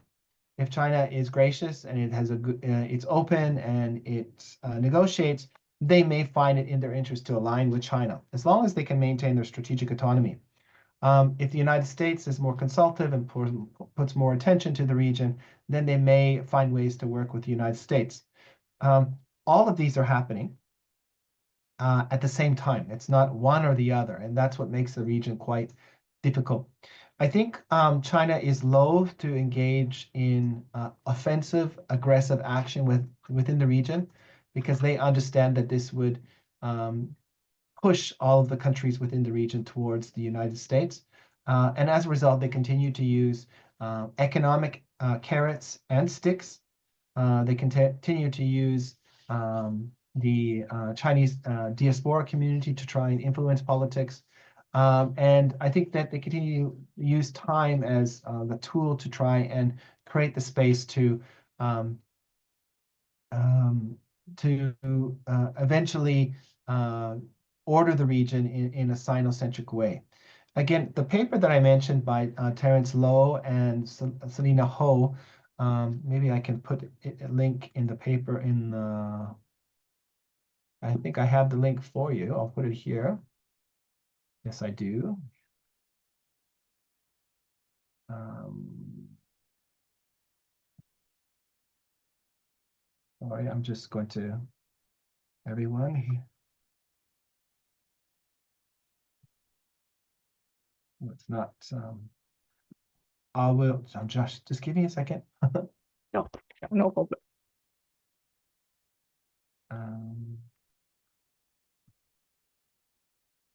If China is gracious and it has it's open and it negotiates, they may find it in their interest to align with China, as long as they can maintain their strategic autonomy. If the United States is more consultative and puts more attention to the region, then they may find ways to work with the United States. All of these are happening at the same time. It's not one or the other, and that's what makes the region quite difficult. I think China is loath to engage in offensive, aggressive action within the region because they understand that this would push all of the countries within the region towards the United States. And as a result, they continue to use economic carrots and sticks. They continue to use the Chinese diaspora community to try and influence politics. And I think that they continue to use time as the tool to try and create the space to eventually order the region in a Sino-centric way. Again, the paper that I mentioned by Terence Lowe and Selena Ho, maybe I can put a link in the paper in the, I think I have the link for you. I'll put it here. Yes, I do. Sorry, I'm just going to, everyone. It's not, I will, Josh, just give me a second. No problem.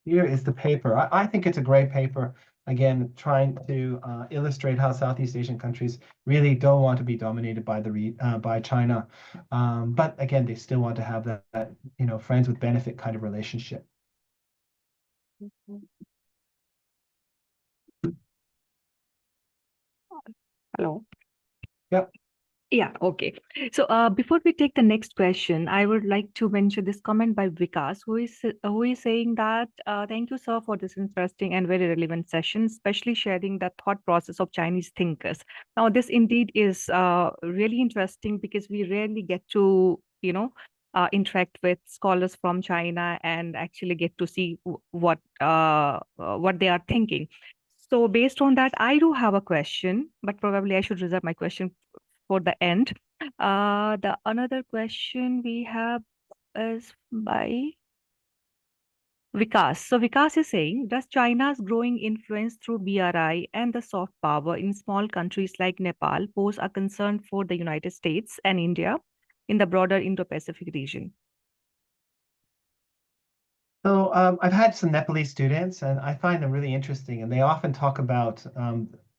Here is the paper. I think it's a great paper. Again, trying to illustrate how Southeast Asian countries really don't want to be dominated by by China, but again, they still want to have that friends with benefit kind of relationship. Hello. Yep. Yeah, okay. So before we take the next question, I would like to mention this comment by Vikas, who is saying that thank you, sir, for this interesting and very relevant session, especially sharing the thought process of Chinese thinkers. Now, this indeed is really interesting because we rarely get to, interact with scholars from China and actually get to see what they are thinking. So based on that, I do have a question, but probably I should reserve my question for the end. The another question we have is by Vikas. So Vikas is saying, does China's growing influence through BRI and the soft power in small countries like Nepal pose a concern for the United States and India in the broader Indo-Pacific region? So I've had some Nepalese students, and I find them really interesting. And they often talk about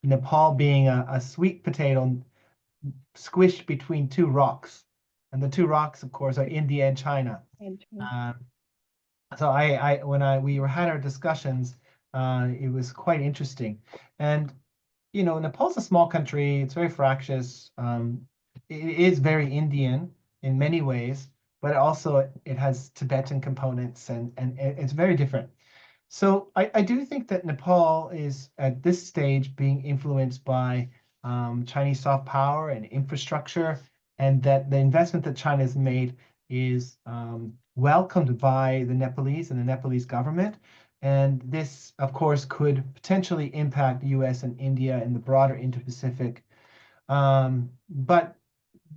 Nepal being a sweet potato squished between two rocks. And the two rocks, of course, are India and China. So when we had our discussions, it was quite interesting. And, you know, Nepal's a small country. It's very fractious. It is very Indian in many ways, but also it has Tibetan components, and it's very different. So I do think that Nepal is at this stage being influenced by Chinese soft power and infrastructure, and that the investment that China has made is welcomed by the Nepalese and the Nepalese government. And this, of course, could potentially impact US and India in the broader Indo-Pacific. But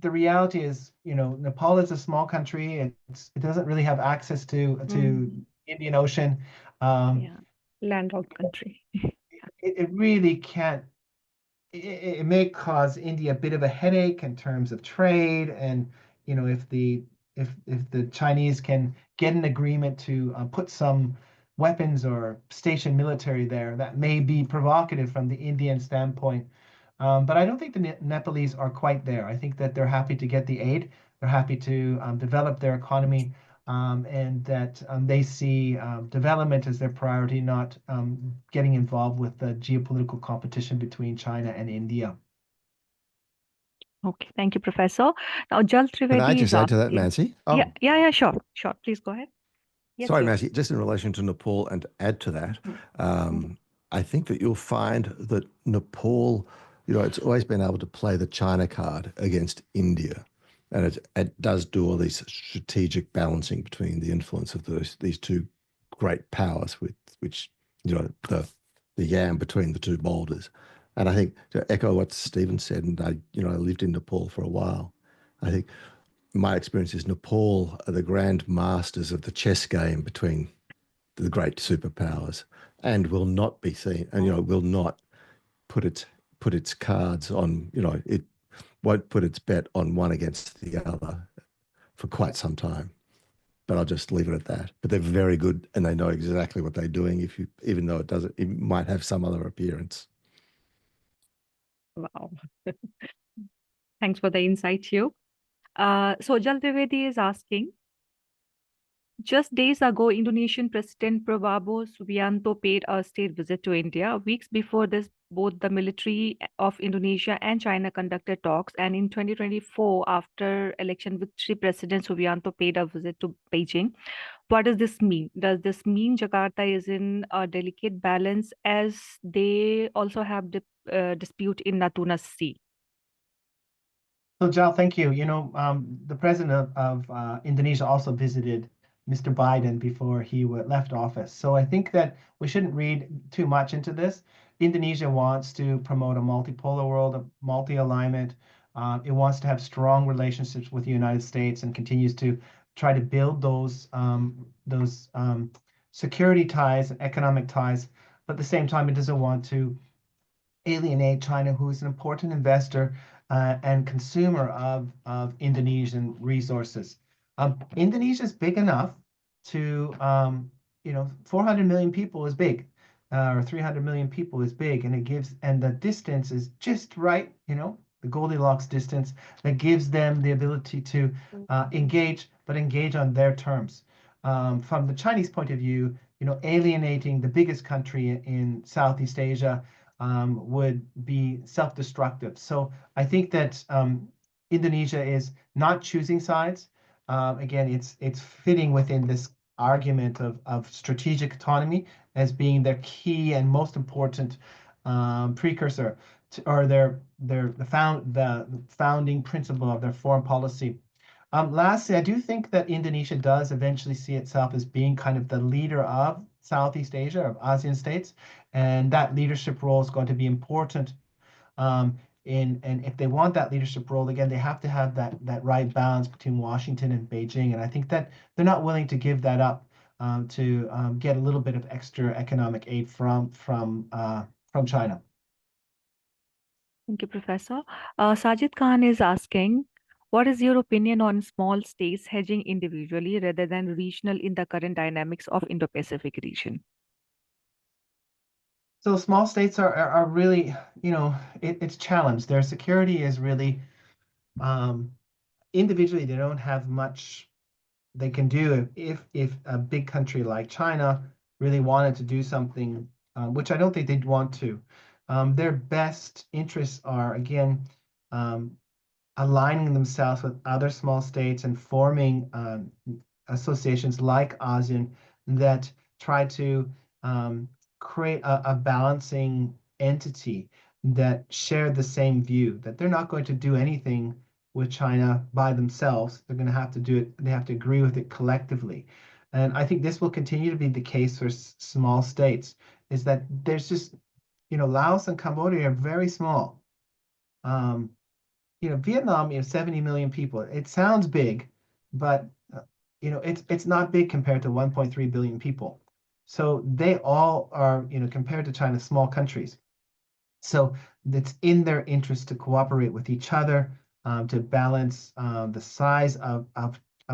the reality is, you know, Nepal is a small country. It doesn't really have access to Indian Ocean. Landlocked country. It really can't. It may cause India a bit of a headache in terms of trade, and you know, if the Chinese can get an agreement to put some weapons or station military there, that may be provocative from the Indian standpoint. But I don't think the Nepalese are quite there. I think that they're happy to get the aid. They're happy to develop their economy, and that they see development as their priority, not getting involved with the geopolitical competition between China and India. Okay, thank you, Professor. Now, Jal Trivedi Can I just is add to that, asking. Nancy? Oh. Yeah, sure. Please go ahead. Yes, sorry, yes. Nancy, just in relation to Nepal, and to add to that, I think that you'll find that Nepal, you know, it's always been able to play the China card against India. And it does do all these strategic balancing between the influence of these two great powers, which you know, the yam between the two boulders. And I think, to echo what Stephen said, and I lived in Nepal for a while, I think my experience is Nepal are the grand masters of the chess game between the great superpowers, and will not be seen, and will not put its cards on, it won't put its bet on one against the other for quite some time. But I'll just leave it at that. But they're very good, and they know exactly what they're doing. Even though it might have some other appearance. Wow. Thanks for the insight, Hugh. So Jal Trivedi is asking, just days ago, Indonesian President Prabowo Subianto paid a state visit to India. Weeks before this, both the military of Indonesia and China conducted talks. And in 2024, after election victory, President Subianto paid a visit to Beijing. What does this mean? Does this mean Jakarta is in a delicate balance, as they also have dispute in Natuna Sea? So, Jal, thank you. You know, the president of Indonesia also visited Mr. Biden before he left office. So I think that we shouldn't read too much into this. Indonesia wants to promote a multipolar world, a multi-alignment. It wants to have strong relationships with the United States, and continues to try to build those security ties and economic ties. But at the same time, it doesn't want to alienate China, who is an important investor and consumer of Indonesian resources. Indonesia is big enough to, 400 million people is big, or 300 million people is big, and the distance is just right, the Goldilocks distance that gives them the ability to engage on their terms. From the Chinese point of view, alienating the biggest country in Southeast Asia would be self-destructive. So I think that Indonesia is not choosing sides. Again, it's fitting within this argument of strategic autonomy as being their key and most important precursor to, or the founding principle of their foreign policy. Lastly, I do think that Indonesia does eventually see itself as being kind of the leader of Southeast Asia, of ASEAN states, and that leadership role is going to be important. And if they want that leadership role, again, they have to have that right balance between Washington and Beijing. And I think that they're not willing to give that up to get a little bit of extra economic aid from China. Thank you, Professor. Sajid Khan is asking, what is your opinion on small states hedging individually rather than regional in the current dynamics of Indo-Pacific region? So small states are really, it's challenged. Their security is really individually, they don't have much they can do if a big country like China really wanted to do something, which I don't think they'd want to. Their best interests are, again, aligning themselves with other small states and forming associations like ASEAN that try to create a balancing entity that share the same view, that they're not going to do anything with China by themselves. They're going to have to do it, they have to agree with it collectively. And I think this will continue to be the case for small states, is that there's just, Laos and Cambodia are very small. Vietnam, 70 million people. It sounds big, but it's not big compared to 1.3 billion people. So they all are, compared to China, small countries. So it's in their interest to cooperate with each other, to balance the size of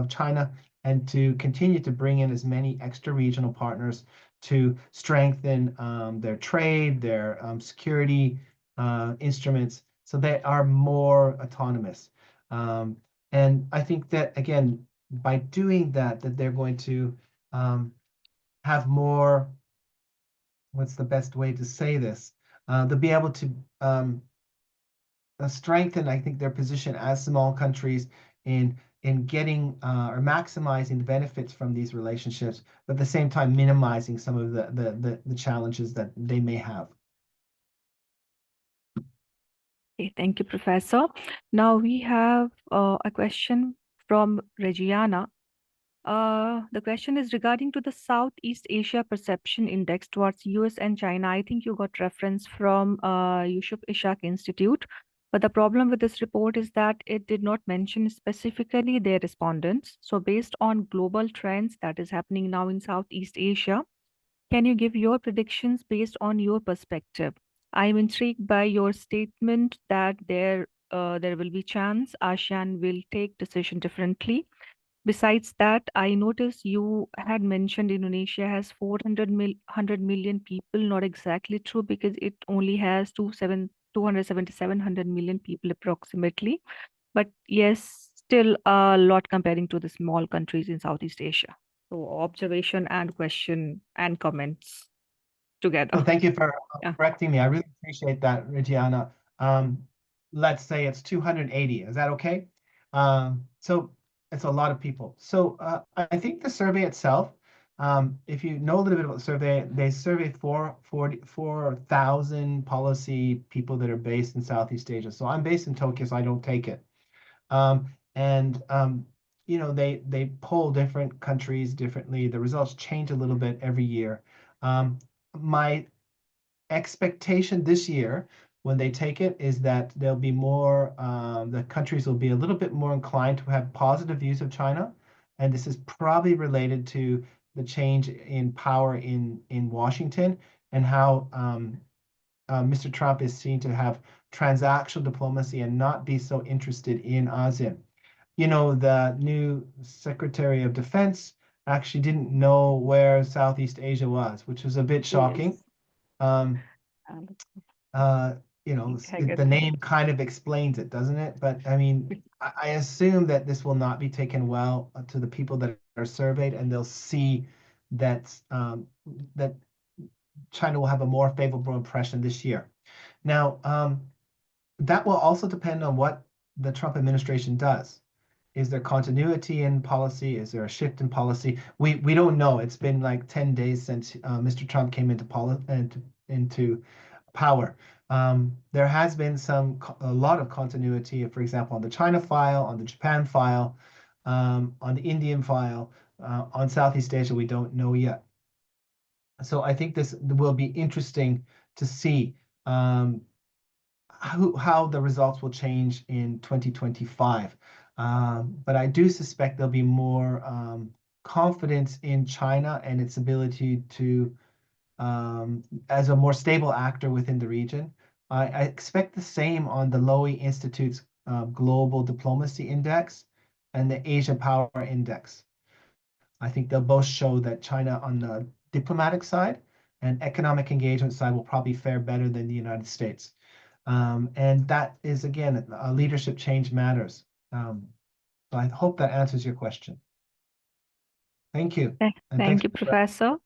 China, and to continue to bring in as many extra regional partners to strengthen their trade, their security instruments, so they are more autonomous. And I think that, again, by doing that they're going to have more, what's the best way to say this? They'll be able to strengthen, I think, their position as small countries in getting or maximizing the benefits from these relationships, but at the same time minimizing some of the challenges that they may have. Okay, thank you, Professor. Now we have a question from Regiana. The question is regarding to the Southeast Asia Perception Index towards US and China. I think you got reference from Yusuf Ishaq Institute, but the problem with this report is that it did not mention specifically their respondents. So based on global trends that is happening now in Southeast Asia, can you give your predictions based on your perspective? I'm intrigued by your statement that there will be chance ASEAN will take decision differently. Besides that, I noticed you had mentioned Indonesia has 100 million people. Not exactly true, because it only has 277 million people approximately. But yes, still a lot comparing to the small countries in Southeast Asia. So observation and question and comments together. Well, thank you for correcting me. I really appreciate that, Regiana. Let's say it's 280. Is that okay? So it's a lot of people. So I think the survey itself, if you know a little bit about the survey, they surveyed 4,000 policy people that are based in Southeast Asia. So I'm based in Tokyo, so I don't take it. They poll different countries differently. The results change a little bit every year. My expectation this year, when they take it, is that there'll be more, the countries will be a little bit more inclined to have positive views of China. And this is probably related to the change in power in Washington, and how Mr. Trump is seen to have transactional diplomacy and not be so interested in ASEAN. The new Secretary of Defense actually didn't know where Southeast Asia was, which was a bit shocking. Yes. The name kind of explains it, doesn't it? But I mean, I assume that this will not be taken well to the people that are surveyed, and they'll see that that China will have a more favorable impression this year. Now, that will also depend on what the Trump administration does. Is there continuity in policy? Is there a shift in policy? We don't know. It's been like 10 days since Mr. Trump came into power. There has been a lot of continuity, for example, on the China file, on the Japan file. On the Indian file, on Southeast Asia, we don't know yet. So I think this will be interesting to see how the results will change in 2025. But I do suspect there'll be more confidence in China and its ability to, as a more stable actor within the region. I expect the same on the Lowy Institute's Global Diplomacy Index and the Asia Power Index. I think they'll both show that China on the diplomatic side and economic engagement side will probably fare better than the United States. And that is, again, a leadership change matters. So I hope that answers your question. Thank you. And Thank you, Professor.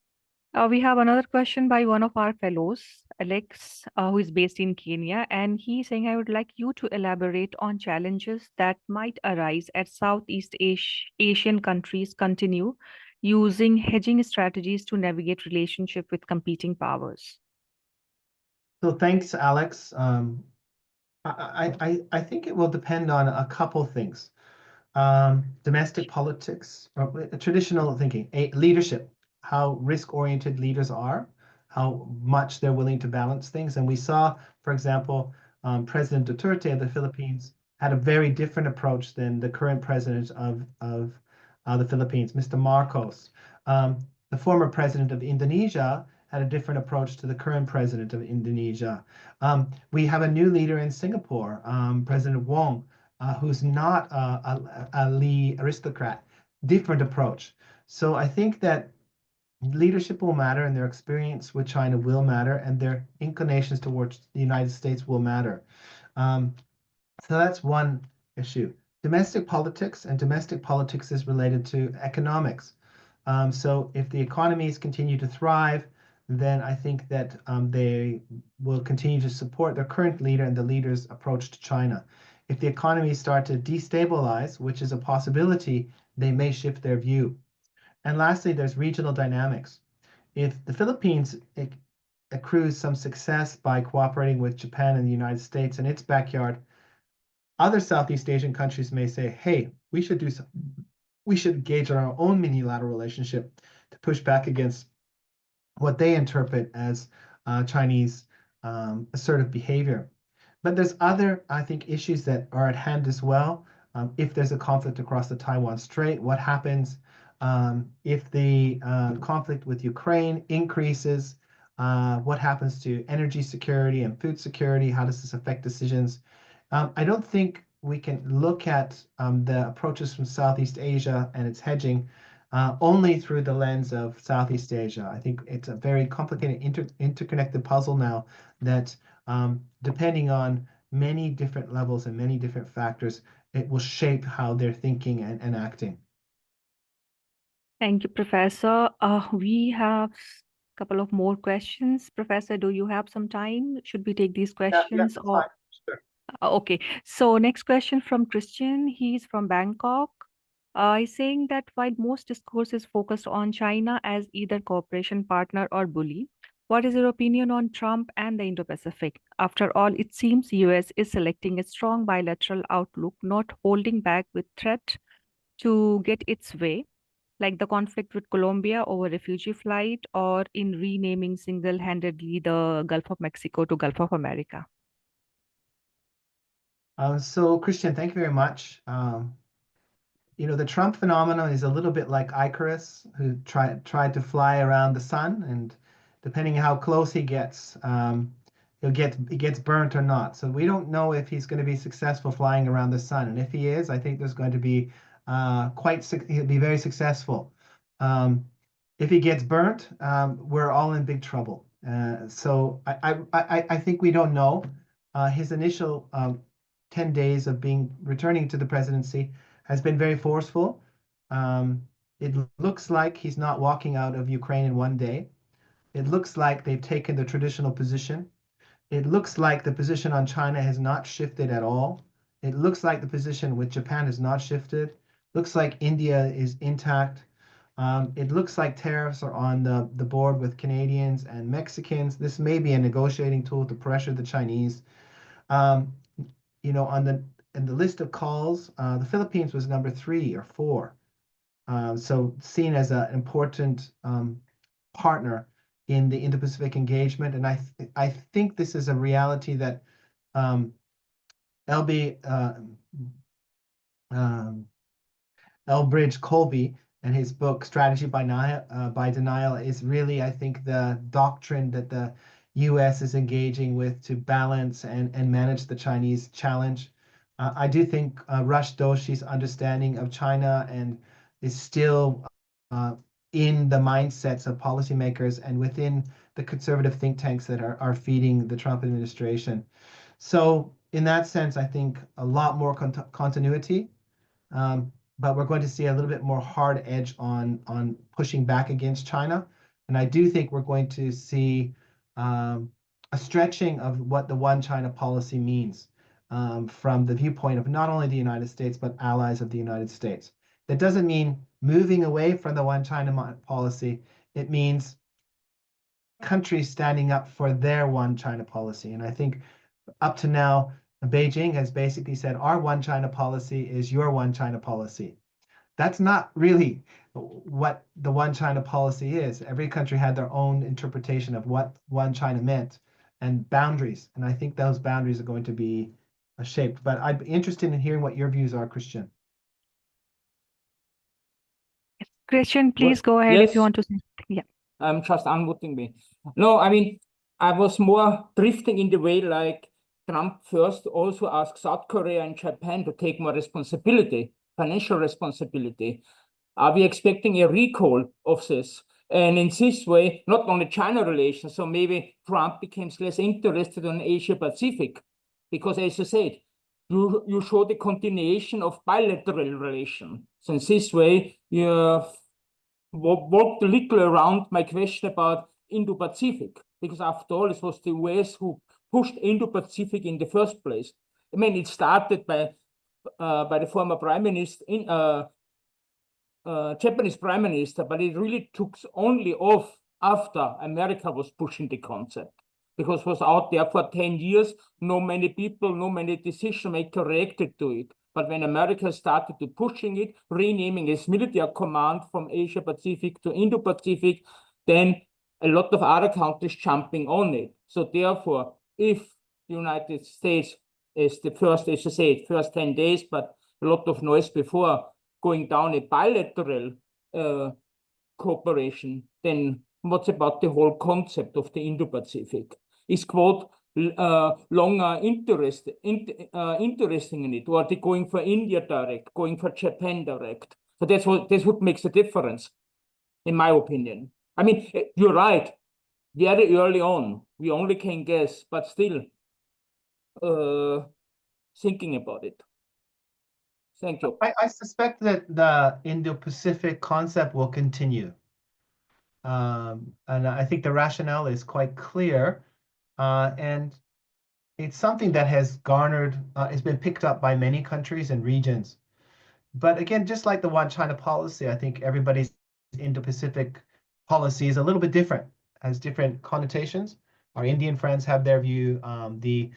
We have another question by one of our fellows, Alex, who is based in Kenya, and he's saying, I would like you to elaborate on challenges that might arise as Southeast Asian countries continue using hedging strategies to navigate relationship with competing powers. So thanks, Alex. I think it will depend on a couple things. Domestic politics, traditional thinking, leadership, how risk-oriented leaders are, how much they're willing to balance things. And we saw, for example, President Duterte of the Philippines had a very different approach than the current president of the Philippines, Mr. Marcos. The former president of Indonesia had a different approach to the current president of Indonesia. We have a new leader in Singapore, President Wong, who's not a Lee aristocrat, different approach. So I think that leadership will matter and their experience with China will matter and their inclinations towards the United States will matter. So that's one issue. Domestic politics, and domestic politics is related to economics. So if the economies continue to thrive, then I think that they will continue to support their current leader and the leader's approach to China. If the economies start to destabilize, which is a possibility, they may shift their view. And lastly, there's regional dynamics. If the Philippines accrues some success by cooperating with Japan and the United States in its backyard, other Southeast Asian countries may say, hey, we should do something. We should engage in our own unilateral relationship to push back against what they interpret as Chinese assertive behavior. But there's other, I think, issues that are at hand as well. If there's a conflict across the Taiwan Strait, what happens if the conflict with Ukraine increases? What happens to energy security and food security? How does this affect decisions? I don't think we can look at the approaches from Southeast Asia and its hedging only through the lens of Southeast Asia. I think it's a very complicated, interconnected puzzle now that depending on many different levels and many different factors, it will shape how they're thinking and acting. Thank you, Professor. We have a couple of more questions. Professor, do you have some time? Should we take these questions? Yeah, or sure. Okay, so next question from Christian. He's from Bangkok. He's saying that while most discourse is focused on China as either cooperation partner or bully, what is your opinion on Trump and the Indo-Pacific? After all, it seems US is selecting a strong bilateral outlook, not holding back with threat to get its way, like the conflict with Colombia over refugee flight or in renaming single-handedly the Gulf of Mexico to Gulf of America. So Christian, thank you very much. The Trump phenomenon is a little bit like Icarus, who tried to fly around the sun, and depending on how close he gets, he gets burnt or not. So we don't know if he's going to be successful flying around the sun, and if he is, I think there's going to be he'll be very successful. If he gets burnt, we're all in big trouble. So I think we don't know. His initial 10 days of returning to the presidency has been very forceful. It looks like he's not walking out of Ukraine in one day. It looks like they've taken the traditional position. It looks like the position on China has not shifted at all. It looks like the position with Japan has not shifted. Looks like India is intact. It looks like tariffs are on the board with Canadians and Mexicans. This may be a negotiating tool to pressure the Chinese. On the in the list of calls, the Philippines was number 3 or 4. So seen as an important partner in the Indo-Pacific engagement. And I think this is a reality that Elbridge Colby and his book Strategy by Denial is really, I think, the doctrine that the US is engaging with to balance and manage the Chinese challenge. I do think Rush Doshi's understanding of China and is still in the mindsets of policymakers and within the conservative think tanks that are feeding the Trump administration. So in that sense, I think a lot more continuity, but we're going to see a little bit more hard edge on pushing back against China. And I do think we're going to see a stretching of what the one China policy means from the viewpoint of not only the United States, but allies of the United States. That doesn't mean moving away from the one China policy. It means countries standing up for their one China policy. And I think up to now, Beijing has basically said our one China policy is your one China policy. That's not really what the one China policy is. Every country had their own interpretation of what one China meant and boundaries. And I think those boundaries are going to be shaped. But I'd be interested in hearing what your views are, Christian. Christian, please go ahead if you want to say. Yeah. I'm just unmuting me. No, I mean, I was more drifting in the way like Trump first also asked South Korea and Japan to take more responsibility, financial responsibility. Are we expecting a recall of this? And in this way, not only China relations, so maybe Trump becomes less interested in Asia-Pacific, because as you said, you show the continuation of bilateral relations. So in this way, you walked a little around my question about Indo-Pacific, because after all, it was the US who pushed Indo-Pacific in the first place. I mean, it started by the former prime minister, Japanese prime minister, but it really took only off after America was pushing the concept, because it was out there for 10 years. No many people, no many decision makers reacted to it. But when America started to pushing it, renaming its military command from Asia Pacific to Indo-Pacific, then a lot of other countries jumping on it. So therefore, if the United States is the first, as you said, first 10 days, but a lot of noise before going down a bilateral cooperation, then what's about the whole concept of the Indo-Pacific? Is quote longer interesting in it, or are they going for India direct, going for Japan direct? So that's what makes a difference, in my opinion. I mean, you're right. Very early on, we only can guess, but still thinking about it. Thank you. I suspect that the Indo-Pacific concept will continue. And I think the rationale is quite clear. And it's something that has garnered, has been picked up by many countries and regions. But again, just like the one China policy, I think everybody's Indo-Pacific policy is a little bit different, has different connotations. Our Indian friends have their view. The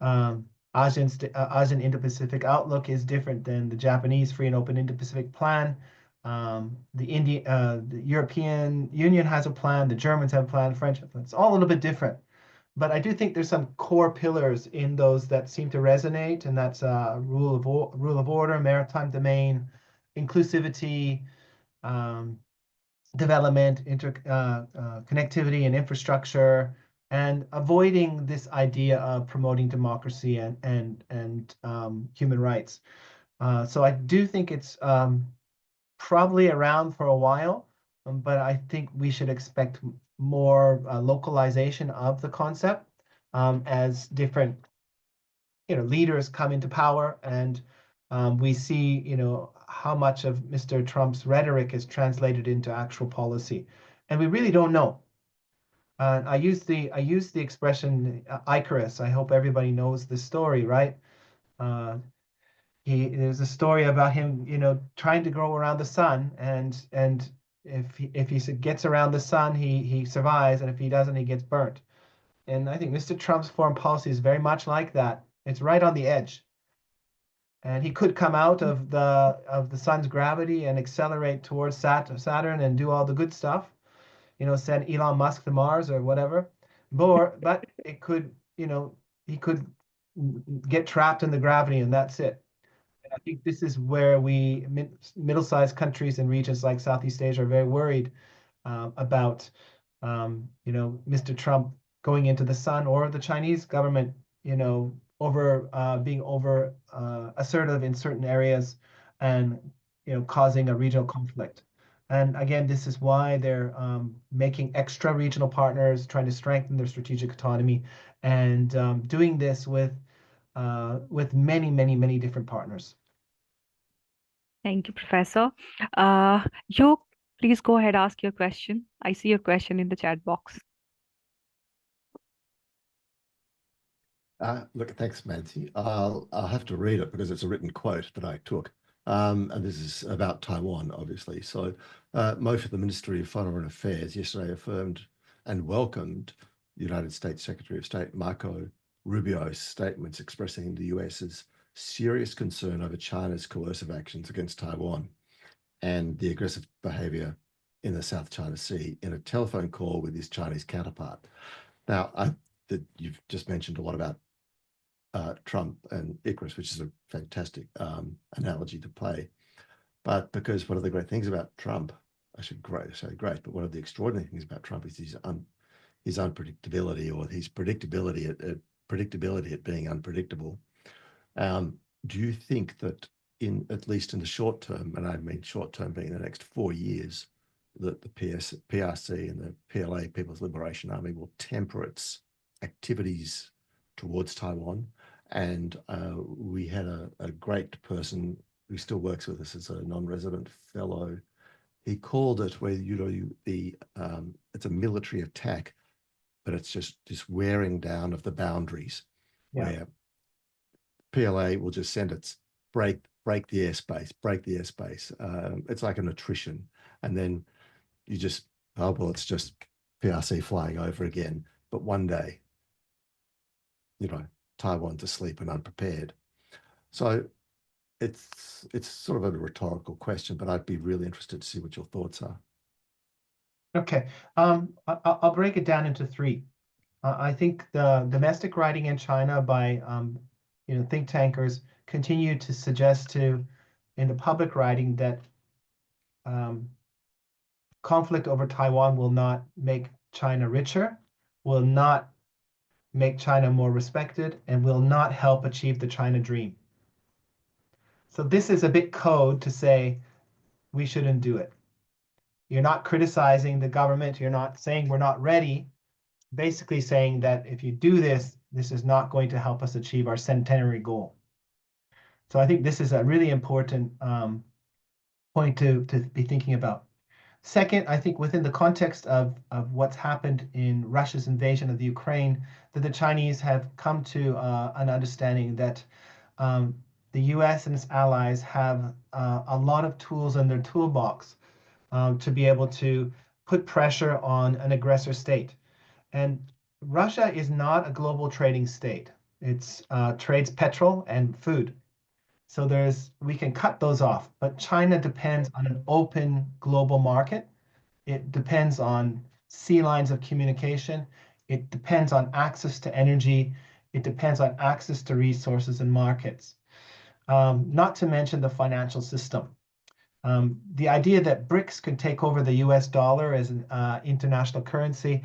ASEAN Indo-Pacific outlook is different than the Japanese free and open Indo-Pacific plan. The European Union has a plan, the Germans have a plan, French have a plan. It's all a little bit different. But I do think there's some core pillars in those that seem to resonate, and that's rule of order, maritime domain, inclusivity, development, connectivity and infrastructure, and avoiding this idea of promoting democracy and human rights. So I do think it's probably around for a while, but I think we should expect more localization of the concept as different leaders come into power, and we see how much of Mr. Trump's rhetoric is translated into actual policy, and we really don't know. I use the expression Icarus. I hope everybody knows the story, right? There's a story about him, trying to go around the sun, and if he gets around the sun, he survives, and if he doesn't, he gets burnt. And I think Mr. Trump's foreign policy is very much like that. It's right on the edge. and he could come out of the sun's gravity and accelerate towards Saturn and do all the good stuff, send Elon Musk to Mars or whatever. But it could, he could get trapped in the gravity and that's it. And I think this is where middle-sized countries and regions like Southeast Asia are very worried about, Mr. Trump going into the sun, or the Chinese government, being over assertive in certain areas and, causing a regional conflict. And again, this is why they're making extra regional partners, trying to strengthen their strategic autonomy, and doing this with many, many, many different partners. Thank you, Professor. You please go ahead, ask your question. I see your question in the chat box. Look, thanks, Nancy. I'll have to read it because it's a written quote that I took. And this is about Taiwan, obviously. So Moshe, the Ministry of Foreign Affairs, yesterday affirmed and welcomed United States Secretary of State Marco Rubio's statements expressing the US's serious concern over China's coercive actions against Taiwan and the aggressive behavior in the South China Sea in a telephone call with his Chinese counterpart. Now, you've just mentioned a lot about Trump and Icarus, which is a fantastic analogy to play. But because one of the great things about Trump, but one of the extraordinary things about Trump is his unpredictability, or his predictability at being unpredictable. Do you think that at least in the short term, and I mean short term being the next 4 years, that the PRC and the PLA, People's Liberation Army, will temper its activities towards Taiwan? And we had a great person who still works with us as a non-resident fellow. He called it where it's a military attack, but it's just this wearing down of the boundaries, where PLA will just send its break the airspace. It's like an attrition, and then you just, it's just PRC flying over again. But one day, Taiwan's asleep and unprepared. So it's sort of a rhetorical question, but I'd be really interested to see what your thoughts are. Okay, I'll break it down into 3. I think the domestic writing in China by think tankers continue to suggest in the public writing that conflict over Taiwan will not make China richer, will not make China more respected, and will not help achieve the China dream. So this is a bit code to say we shouldn't do it. You're not criticizing the government. You're not saying we're not ready. Basically saying that if you do this, this is not going to help us achieve our centenary goal. So I think this is a really important point to be thinking about. Second, I think within the context of what's happened in Russia's invasion of the Ukraine, that the Chinese have come to an understanding that the US and its allies have a lot of tools in their toolbox to be able to put pressure on an aggressor state. And Russia is not a global trading state. It's trades petrol and food. So we can cut those off, but China depends on an open global market. It depends on sea lines of communication. It depends on access to energy. It depends on access to resources and markets. Not to mention the financial system. The idea that BRICS can take over the US dollar as an international currency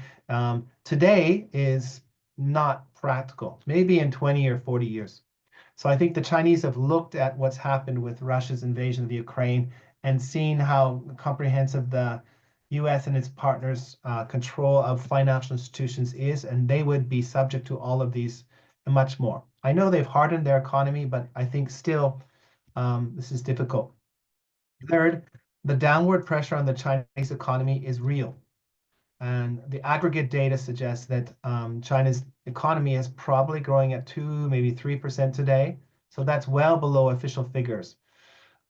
today is not practical, maybe in 20 or 40 years. So I think the Chinese have looked at what's happened with Russia's invasion of the Ukraine and seen how comprehensive the US and its partners' control of financial institutions is, and they would be subject to all of these and much more. I know they've hardened their economy, but I think still this is difficult. Third, the downward pressure on the Chinese economy is real. And the aggregate data suggests that China's economy is probably growing at 2, maybe 3% today. So that's well below official figures.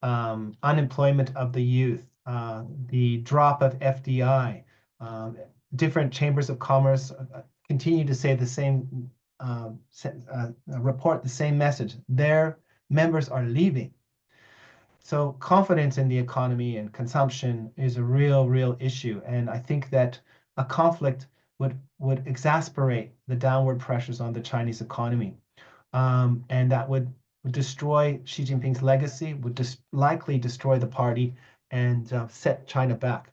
Unemployment of the youth, the drop of FDI, different chambers of commerce continue to say the same, report the same message. Their members are leaving. So confidence in the economy and consumption is a real issue. And I think that a conflict would exasperate the downward pressures on the Chinese economy. And that would destroy Xi Jinping's legacy, would likely destroy the party and set China back.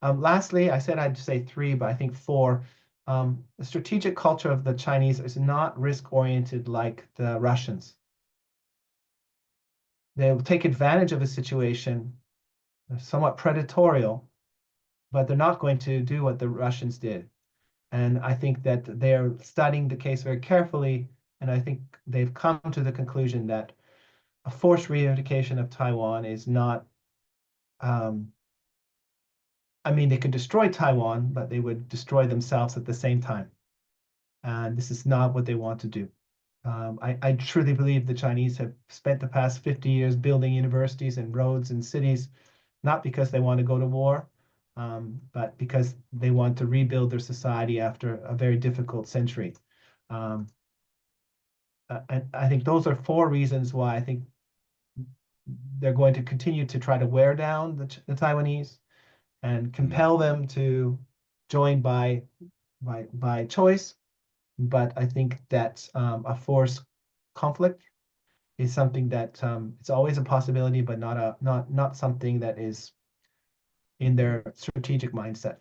Lastly, I said I'd say 3, but I think 4. The strategic culture of the Chinese is not risk-oriented like the Russians. They will take advantage of a situation, somewhat predatorial, but they're not going to do what the Russians did. And I think that they're studying the case very carefully, and I think they've come to the conclusion that a forced reunification of Taiwan is not, I mean, they could destroy Taiwan, but they would destroy themselves at the same time. And this is not what they want to do. I truly believe the Chinese have spent the past 50 years building universities and roads and cities, not because they want to go to war, but because they want to rebuild their society after a very difficult century. And I think those are 4 reasons why I think they're going to continue to try to wear down the Taiwanese and compel them to join by choice. But I think that a forced conflict is something that it's always a possibility, but not something that is in their strategic mindset.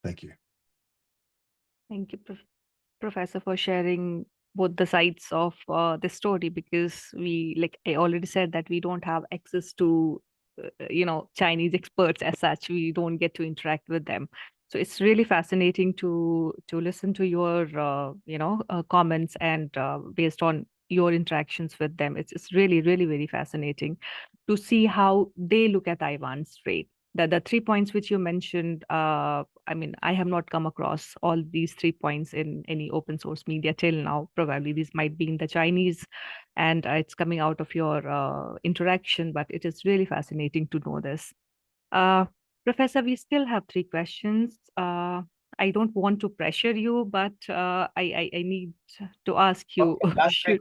Thank you. Thank you, Professor, for sharing both the sides of the story, because we, like I already said, that we don't have access to Chinese experts as such. We don't get to interact with them. So it's really fascinating to listen to your comments and based on your interactions with them. It's really very fascinating to see how they look at Taiwan Strait. The 3 points which you mentioned, I mean, I have not come across all these 3 points in any open source media till now. Probably these might be in the Chinese, and it's coming out of your interaction, but it is really fascinating to know this. Professor, we still have 3 questions. I don't want to pressure you, but I need to ask you. Okay,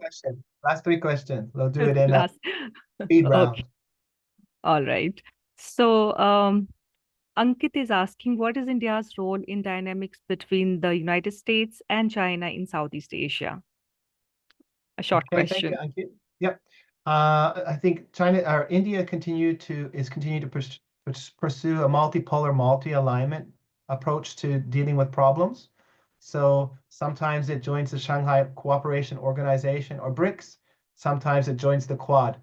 last 3 questions. We'll do it in a speed round. Okay. All right. So Ankit is asking, what is India's role in dynamics between the United States and China in Southeast Asia? A short question. Thank you, Ankit. Yep. I think India is continuing to pursue a multipolar, multi-alignment approach to dealing with problems. So sometimes it joins the Shanghai Cooperation Organization, or BRICS. Sometimes it joins the Quad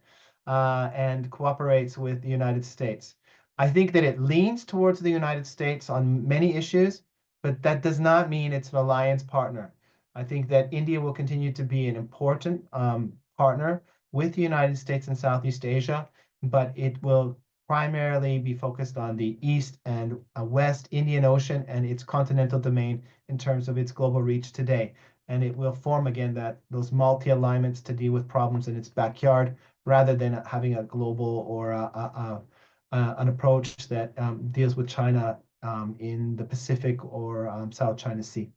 and cooperates with the United States. I think that it leans towards the United States on many issues, but that does not mean it's an alliance partner. I think that India will continue to be an important partner with the United States and Southeast Asia, but it will primarily be focused on the East and West Indian Ocean and its continental domain in terms of its global reach today. And it will form again those multi-alignments to deal with problems in its backyard, rather than having a global or an approach that deals with China in the Pacific or South China Sea.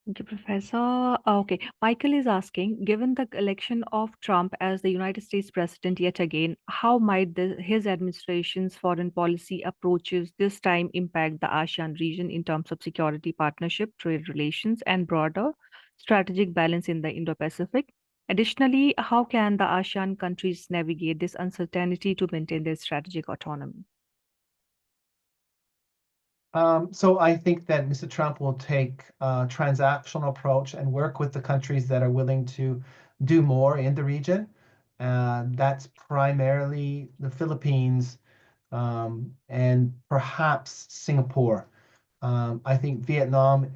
Thank you, Professor. Okay, Michael is asking, given the election of Trump as the United States president yet again, how might his administration's foreign policy approaches this time impact the ASEAN region in terms of security partnership, trade relations, and broader strategic balance in the Indo-Pacific? Additionally, how can the ASEAN countries navigate this uncertainty to maintain their strategic autonomy? So I think that Mr. Trump will take a transactional approach and work with the countries that are willing to do more in the region. That's primarily the Philippines and perhaps Singapore. I think Vietnam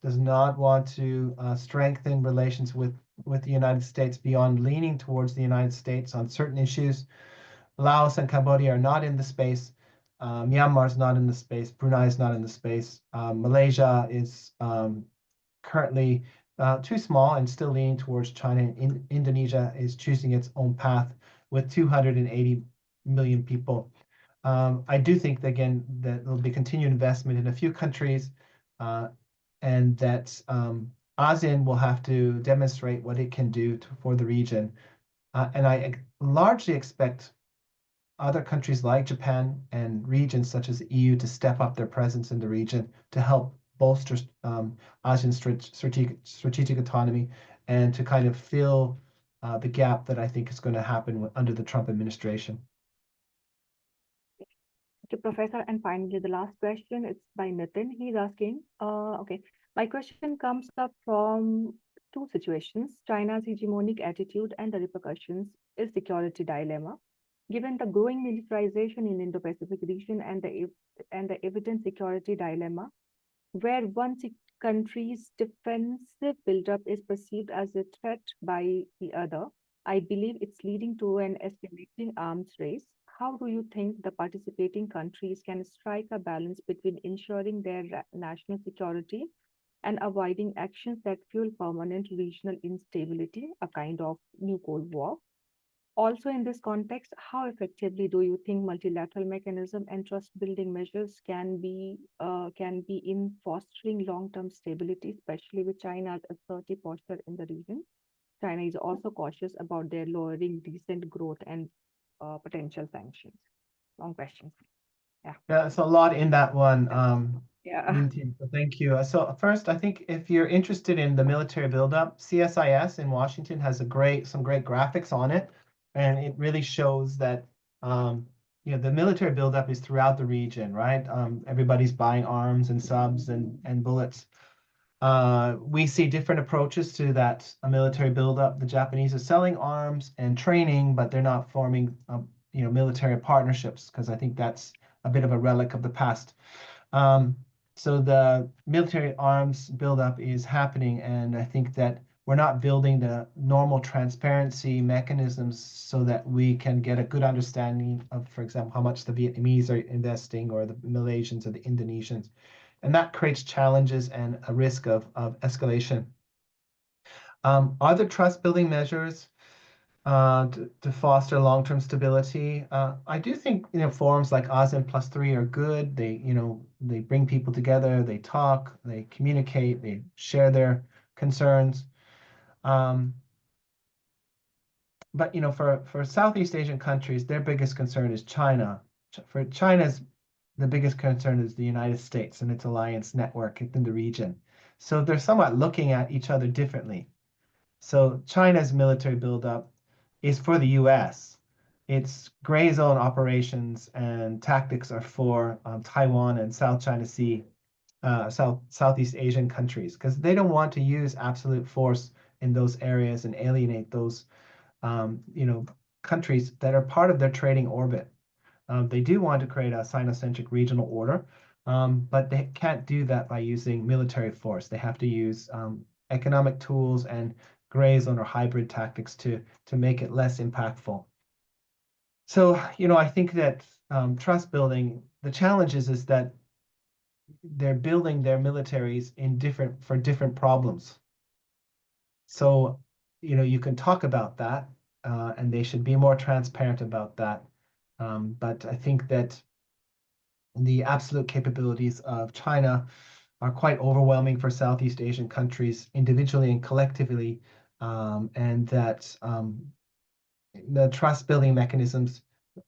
does not want to strengthen relations with the United States beyond leaning towards the United States on certain issues. Laos and Cambodia are not in the space. Myanmar is not in the space. Brunei is not in the space. Malaysia is currently too small and still leaning towards China. Indonesia is choosing its own path with 280 million people. I do think that, again, that there will be continued investment in a few countries, and that ASEAN will have to demonstrate what it can do for the region. And I largely expect other countries like Japan and regions such as the EU to step up their presence in the region to help bolster ASEAN strategic autonomy and to kind of fill the gap that I think is going to happen under the Trump administration. Thank you, Professor. And finally, the last question is by Nitin. He's asking, okay, my question comes up from two situations: China's hegemonic attitude and the repercussions is security dilemma. Given the growing militarization in Indo-Pacific region and the evident security dilemma, where one country's defensive buildup is perceived as a threat by the other, I believe it's leading to an escalating arms race. How do you think the participating countries can strike a balance between ensuring their national security and avoiding actions that fuel permanent regional instability, a kind of new Cold War? Also, in this context, how effectively do you think multilateral mechanism and trust-building measures can be in fostering long-term stability, especially with China's assertive posture in the region? China is also cautious about their lowering recent growth and potential sanctions. Long questions. Yeah, it's a lot in that one. Yeah. So thank you. So first, I think if you're interested in the military buildup, CSIS in Washington has some great graphics on it, and it really shows that the military buildup is throughout the region, right? Everybody's buying arms and subs and bullets. We see different approaches to that military buildup. The Japanese are selling arms and training, but they're not forming military partnerships, because I think that's a bit of a relic of the past. So the military arms buildup is happening, and I think that we're not building the normal transparency mechanisms so that we can get a good understanding of, for example, how much the Vietnamese are investing, or the Malaysians or the Indonesians. And that creates challenges and a risk of escalation. Are there trust building measures to foster long-term stability? I do think forums like ASEAN +3 are good. They bring people together, they talk, they communicate, they share their concerns. But for Southeast Asian countries, their biggest concern is China. For China's, the biggest concern is the United States and its alliance network in the region. So they're somewhat looking at each other differently. So China's military buildup is for the US. Its gray zone operations and tactics are for Taiwan and South China Sea, Southeast Asian countries, because they don't want to use absolute force in those areas and alienate those countries that are part of their trading orbit. They do want to create a Sino-centric regional order, but they can't do that by using military force. They have to use economic tools and gray zone or hybrid tactics to make it less impactful. So, I think that trust building, the challenge is that they're building their militaries for different problems. So, you can talk about that, and they should be more transparent about that. But I think that the absolute capabilities of China are quite overwhelming for Southeast Asian countries individually and collectively, and that the trust building mechanisms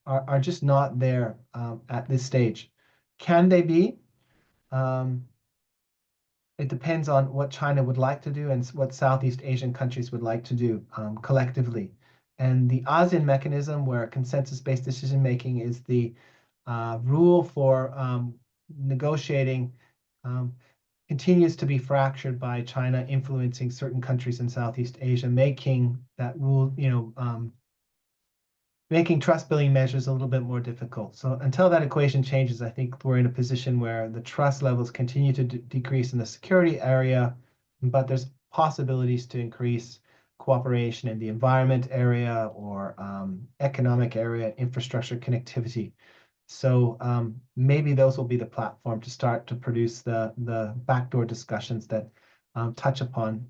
are just not there at this stage. Can they be? It depends on what China would like to do and what Southeast Asian countries would like to do collectively. And the ASEAN mechanism, where consensus-based decision-making is the rule for negotiating, continues to be fractured by China influencing certain countries in Southeast Asia, making that rule, making trust building measures a little bit more difficult. So until that equation changes, I think we're in a position where the trust levels continue to decrease in the security area, but there's possibilities to increase cooperation in the environment area or economic area, infrastructure connectivity. So maybe those will be the platform to start to produce the backdoor discussions that touch upon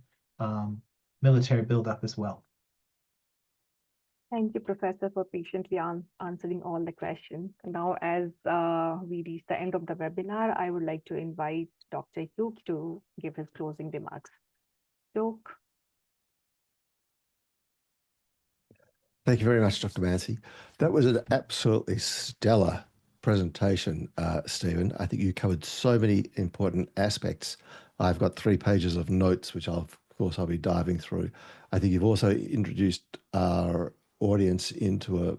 military buildup as well. Thank you, Professor, for patiently answering all the questions. Now, as we reach the end of the webinar, I would like to invite Dr. Hugh to give his closing remarks. Jok. Thank you very much, Dr. Mansi. That was an absolutely stellar presentation, Stephen. I think you covered so many important aspects. I've got 3 pages of notes, which of course I'll be diving through. I think you've also introduced our audience into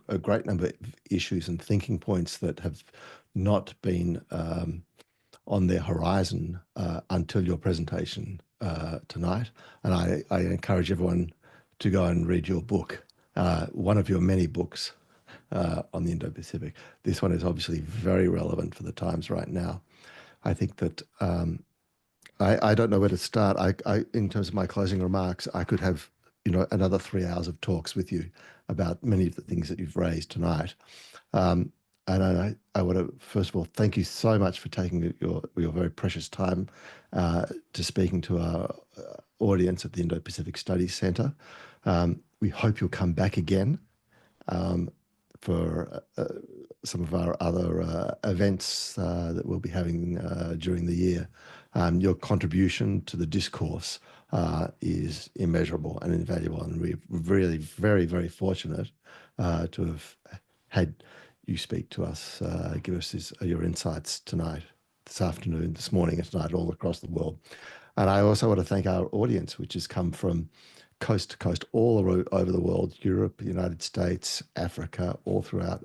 a great number of issues and thinking points that have not been on their horizon until your presentation tonight. And I encourage everyone to go and read your book, one of your many books on the Indo-Pacific. This one is obviously very relevant for the times right now. I think that I don't know where to start. In terms of my closing remarks, I could have another 3 hours of talks with you about many of the things that you've raised tonight. And I want to, first of all, thank you so much for taking your very precious time to speaking to our audience at the Indo-Pacific Studies Centre. We hope you'll come back again for some of our other events that we'll be having during the year. Your contribution to the discourse is immeasurable and invaluable, and we're really very, very fortunate to have had you speak to us, give us your insights tonight, this afternoon, this morning, and tonight, all across the world. And I also want to thank our audience, which has come from coast to coast, all over the world, Europe, the United States, Africa, all throughout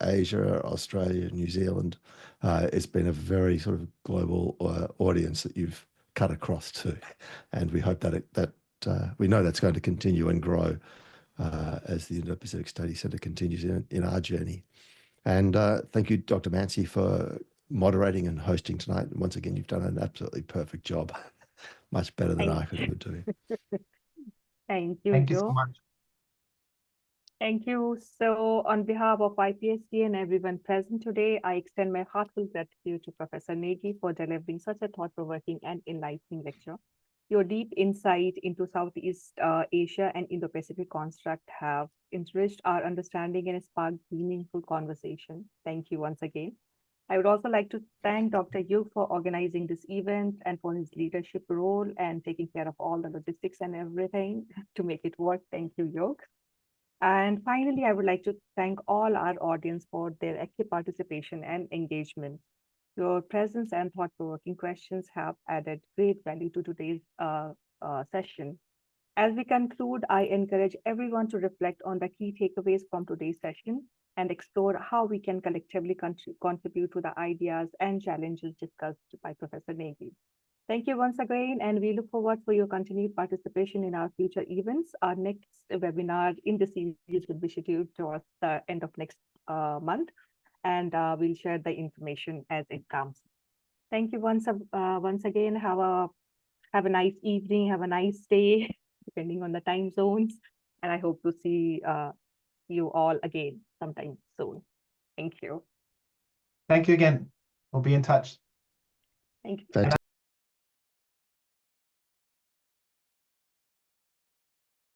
Asia, Australia, New Zealand. It's been a very sort of global audience that you've cut across to. And we hope that we know that's going to continue and grow as the Indo-Pacific Studies Centre continues in our journey. And thank you, Dr. Mansi, for moderating and hosting tonight. And once again, you've done an absolutely perfect job, much better than I could ever do. Thank you, Thank you Joe. so much. Thank you. So on behalf of IPSC and everyone present today, I extend my heartfelt gratitude to Professor Nagy for delivering such a thought-provoking and enlightening lecture. Your deep insight into Southeast Asia and Indo-Pacific construct have enriched our understanding and sparked meaningful conversation. Thank you once again. I would also like to thank Dr. Yu for organizing this event and for his leadership role and taking care of all the logistics and everything to make it work. Thank you, Yog. And finally, I would like to thank all our audience for their active participation and engagement. Your presence and thought-provoking questions have added great value to today's session. As we conclude, I encourage everyone to reflect on the key takeaways from today's session and explore how we can collectively contribute to the ideas and challenges discussed by Professor Nagy. Thank you once again, and we look forward for your continued participation in our future events. Our next webinar in the series will be scheduled towards the end of next month, and we'll share the information as it comes. Thank you once again. Have a nice evening, have a nice day, depending on the time zones, and I hope to see you all again sometime soon. Thank you. Thank you again. We'll be in touch. Thank you. Fantastic.